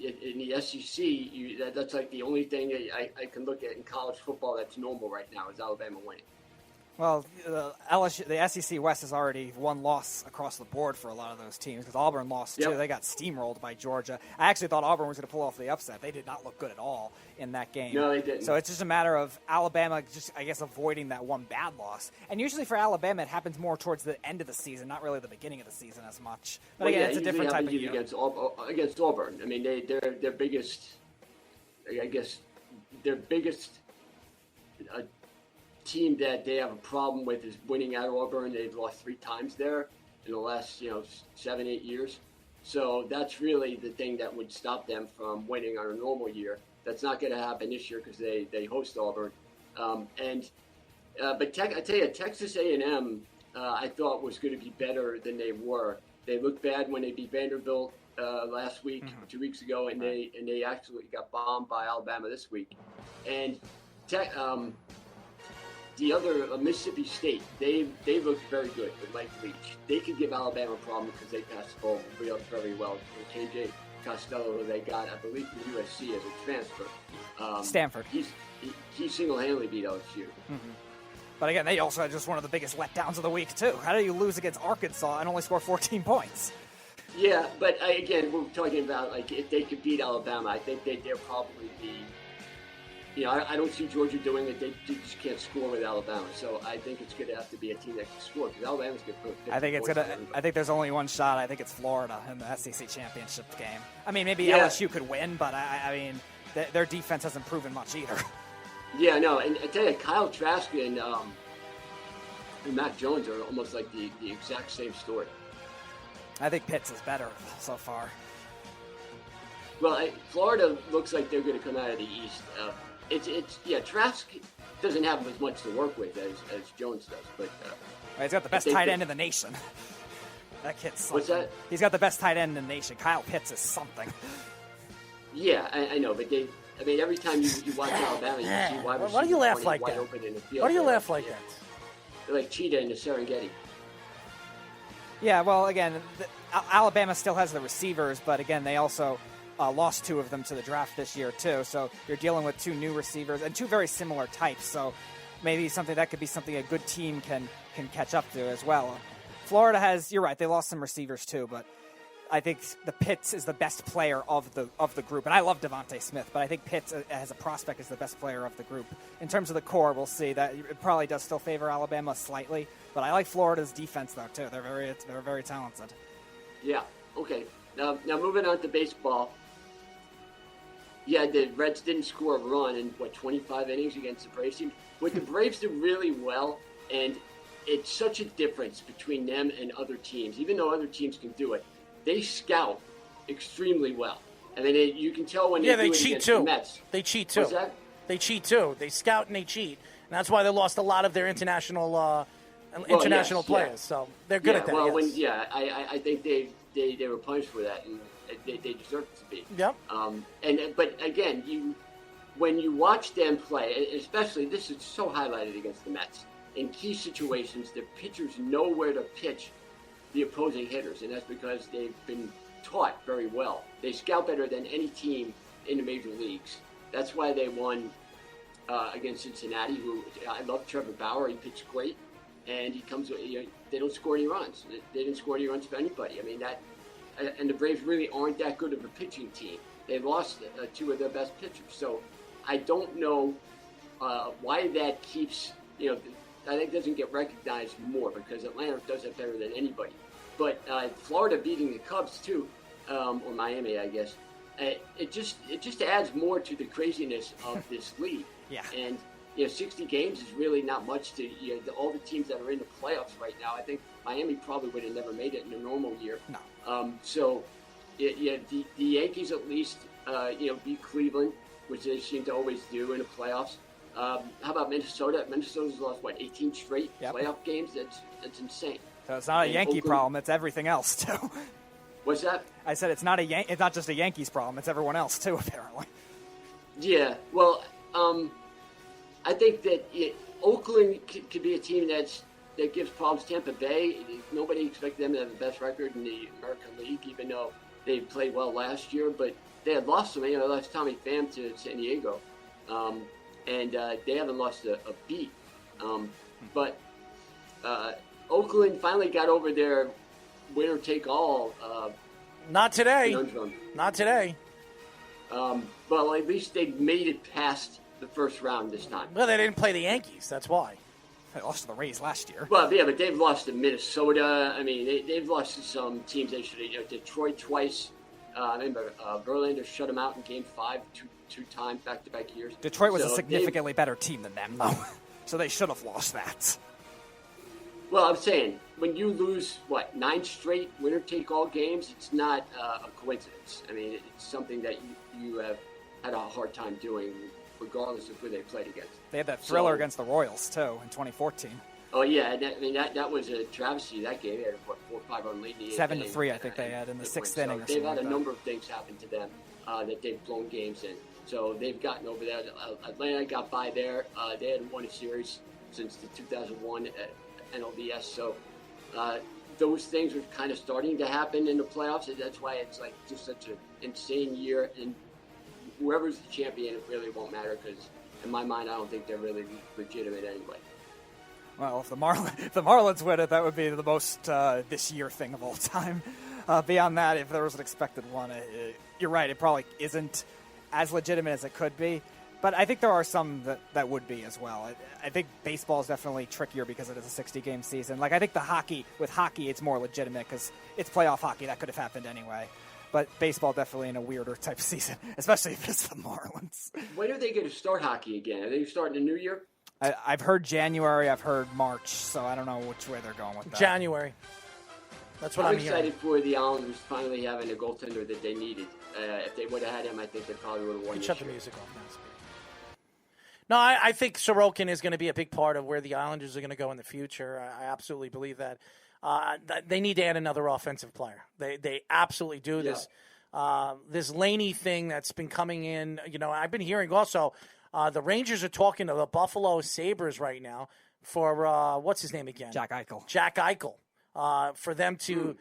in the SEC, that's like the only thing I can look at in college football that's normal right now is Alabama winning. Well, the SEC West has already one loss across the board for a lot of those teams because Auburn lost too. They got steamrolled by Georgia. I actually thought Auburn was going to pull off the upset. They did not look good at all in that game. No, they didn't. So it's just a matter of Alabama just, I guess, avoiding that one bad loss. And usually for Alabama, it happens more towards the end of the season, not really the beginning of the season as much. But again, it's a different type of year. Against Auburn. I mean, their biggest, team that they have a problem with is winning at Auburn. They've lost 3 times there in the last 7-8 years. So that's really the thing that would stop them from winning on a normal year. That's not going to happen this year because they host Auburn. But I tell you, Texas A&M I thought was going to be better than they were. They looked bad when they beat Vanderbilt last week, 2 weeks ago, and they actually got bombed by Alabama this week. And the other, Mississippi State, they looked very good with Mike Leach. They could give Alabama a problem because they passed the ball very well. KJ Costello, who they got, I believe, from USC as a transfer. Stanford. He single-handedly beat LSU. Mm-hmm. But again, they also had just one of the biggest letdowns of the week, too. How do you lose against Arkansas and only score 14 points? Yeah, but again, we're talking about like if they could beat Alabama, I think they'll probably be. I don't see Georgia doing it. They just can't score with Alabama. So I think it's going to have to be a team that can score because Alabama's going to put 50 I think it's points gonna. on them. I think there's only one shot. I think it's Florida in the SEC championship game. I mean, maybe LSU could win, but I mean, their defense hasn't proven much either. Yeah, no, and I tell you, Kyle Trask and Mac Jones are almost like the exact same story. I think Pitts is better so far. Well, Florida looks like they're going to come out of the East. Trask doesn't have as much to work with as Jones does, but he's got the best tight end in the nation. That kid's something. What's that? He's got the best tight end in the nation. Kyle Pitts is something. Yeah, I know, but every time you watch Alabama, you see wide receivers Why do you laugh like wide that? open in the field. Why do you laugh like that? They're like Cheetah in the Serengeti. Yeah, well, again, Alabama still has the receivers, but again, they also lost two of them to the draft this year too. So you're dealing with two new receivers and two very similar types. So maybe that could be something a good team can catch up to as well. Florida has, you're right, they lost some receivers too, but I think the Pitts is the best player of the group, and I love Devontae Smith, but I think Pitts as a prospect is the best player of the group. In terms of the core, we'll see that it probably does still favor Alabama slightly, but I like Florida's defense though too. They're very talented. Yeah. Okay. Now moving on to baseball. Yeah, the Reds didn't score a run in 25 innings against the Braves team. What the Braves do really well, and it's such a difference between them and other teams, even though other teams can do it. They scout extremely well. I mean, you can tell when they cheat too. The Mets. They cheat too. What's that? They cheat too. They scout and they cheat, and that's why they lost a lot of their international players. So they're good at that. Well, yes. I think they were punished for that, and they deserve to be. Yep. But again, when you watch them play, especially this is so highlighted against the Mets in key situations, the pitchers know where to pitch the opposing hitters, and that's because they've been taught very well. They scout better than any team in the major leagues. That's why they won against Cincinnati. Who I love Trevor Bauer. He pitched great, and he comes. They don't score any runs. They didn't score any runs for anybody. I mean that, and the Braves really aren't that good of a pitching team. They lost two of their best pitchers. So I don't know why that keeps. I think doesn't get recognized more because Atlanta does it better than anybody. But Florida beating the Cubs too, or Miami, I guess. It just adds more to the craziness of this league. Yeah. And 60 games is really not much to all the teams that are in the playoffs right now. I think Miami probably would have never made it in a normal year. No. So the Yankees at least beat Cleveland, which they seem to always do in the playoffs. How about Minnesota? Minnesota's lost 18 straight playoff games. That's insane. So it's not a Yankee problem; it's everything else too. What's that? I said it's not just a Yankees problem; it's everyone else too, apparently. Yeah. Well, I think that Oakland could be a team that gives problems. Tampa Bay, nobody expected them to have the best record in the American League, even though they played well last year. But they had lost some. They lost Tommy Pham to San Diego. And they haven't lost a beat. But Oakland finally got over their winner-take-all Not today. conundrum. Not today. Well, at least they made it past the first round this time. Well, they didn't play the Yankees. That's why. They lost to the Rays last year. Well, yeah, but they've lost to Minnesota. I mean, they've lost to some teams they should have. Detroit twice. Remember, Verlander shut them out in Game 5 two times back-to-back years. Detroit was a significantly better team than them, though. So they should have lost that. Well, I'm saying, when you lose, 9 straight winner-take-all games, it's not a coincidence. I mean, it's something that you have had a hard time doing, regardless of who they played against. They had that thriller against the Royals, too, in 2014. Oh, yeah. That was a travesty, that game. They had a 4-5 run lead. 7-3, I think they had in the 6th inning or something. They've had like a number of things happen to them that they've blown games in. So they've gotten over that. Atlanta got by there. They hadn't won a series since the 2001 NLDS. So those things are kind of starting to happen in the playoffs. And that's why it's just such an insane year. And whoever's the champion, it really won't matter because, in my mind, I don't think they're really legitimate anyway. Well, if the Marlins win it, that would be the most this year thing of all time. Beyond that, if there was an expected one, you're right. It probably isn't as legitimate as it could be. But I think there are some that would be as well. I think baseball is definitely trickier because it is a 60-game season. Like, I think with hockey, it's more legitimate because it's playoff hockey. That could have happened anyway. But baseball definitely in a weirder type of season, especially if it's the Marlins. When are they going to start hockey again? Are they starting the new year? I've heard January. I've heard March. So I don't know which way they're going with that. January. That's what I'm excited hearing. for the Islanders finally having a goaltender that they needed. If they would have had him, I think they probably would have won. Shut the music off now. No, I think Sorokin is going to be a big part of where the Islanders are going to go in the future. I absolutely believe that. They need to add another offensive player. They absolutely do. Yeah. This Laney thing that's been coming in, I've been hearing also the Rangers are talking to the Buffalo Sabres right now for, what's his name again? Jack Eichel. Jack Eichel. For them to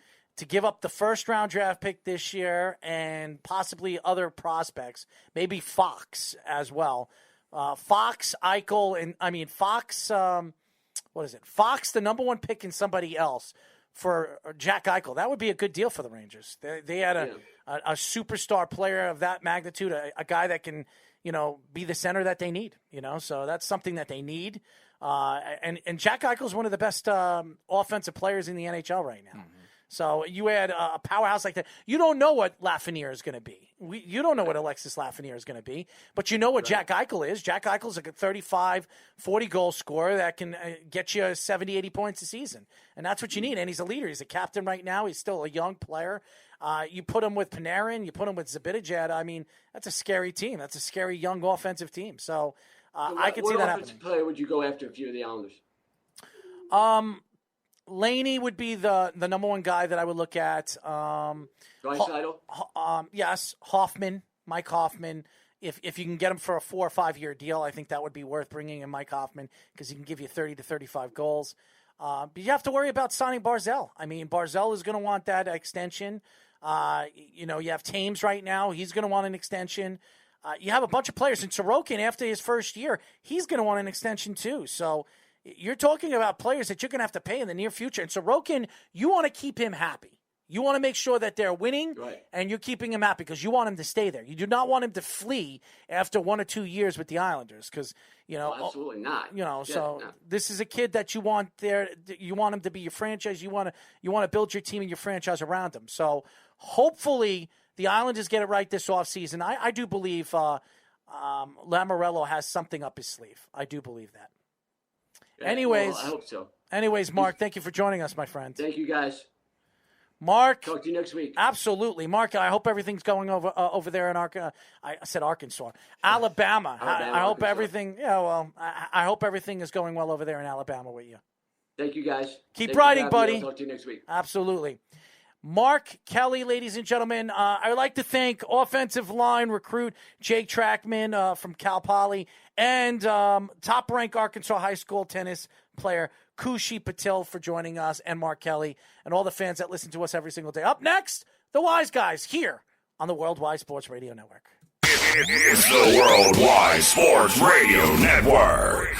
give up the first-round draft pick this year and possibly other prospects, maybe Fox as well. Fox, Eichel, and Fox, what is it? Fox, the number one pick, and somebody else for Jack Eichel. That would be a good deal for the Rangers. They had a superstar player of that magnitude, a guy that can, be the center that they need, so that's something that they need. And Jack Eichel is one of the best offensive players in the NHL right now. Mm-hmm. So you add a powerhouse like that. You don't know what Lafreniere is going to be. You don't know what Alexis Lafreniere is going to be, but you know what Jack Eichel is. Jack Eichel is like a 35, 40-goal scorer that can get you 70, 80 points a season. And that's what you need. And he's a leader. He's a captain right now. He's still a young player. You put him with Panarin. You put him with Zibanejad. That's a scary team. That's a scary young offensive team. So I can see that happening. What offensive player would you go after if you're the Islanders? Laney would be the number one guy that I would look at. Draisaitl? Yes. Mike Hoffman. If you can get him for a 4 or 5 year deal, I think that would be worth bringing in Mike Hoffman because he can give you 30 to 35 goals. But you have to worry about signing Barzal. Barzal is going to want that extension. You have Tames right now. He's going to want an extension. You have a bunch of players. And Sorokin, after his first year, he's going to want an extension too. So you're talking about players that you're going to have to pay in the near future. And Sorokin, you want to keep him happy. You want to make sure that they're winning, and you're keeping him happy because you want him to stay there. You do not want him to flee after 1 or 2 years with the Islanders because, absolutely not. This is a kid that you want there. You want him to be your franchise. You want to build your team and your franchise around him. So hopefully the Islanders get it right this offseason. I do believe Lamoriello has something up his sleeve. I do believe that. Yeah, Anyways, I hope so. Anyways, Mark, thank you for joining us, my friend. Thank you, guys. Mark, talk to you next week. Absolutely, Mark. I hope everything's going over there in I said Arkansas, Alabama. I hope everything. I hope everything is going well over there in Alabama with you. Thank you, guys. Keep riding, buddy. I'll talk to you next week. Absolutely. Mark Kelly, ladies and gentlemen. I would like to thank offensive line recruit Jake Trachtman from Cal Poly and top-ranked Arkansas high school tennis player Khushi Patil for joining us, and Mark Kelly, and all the fans that listen to us every single day. Up next, the Wise Guys here on the Worldwide Sports Radio Network. It's the Worldwide Sports Radio Network.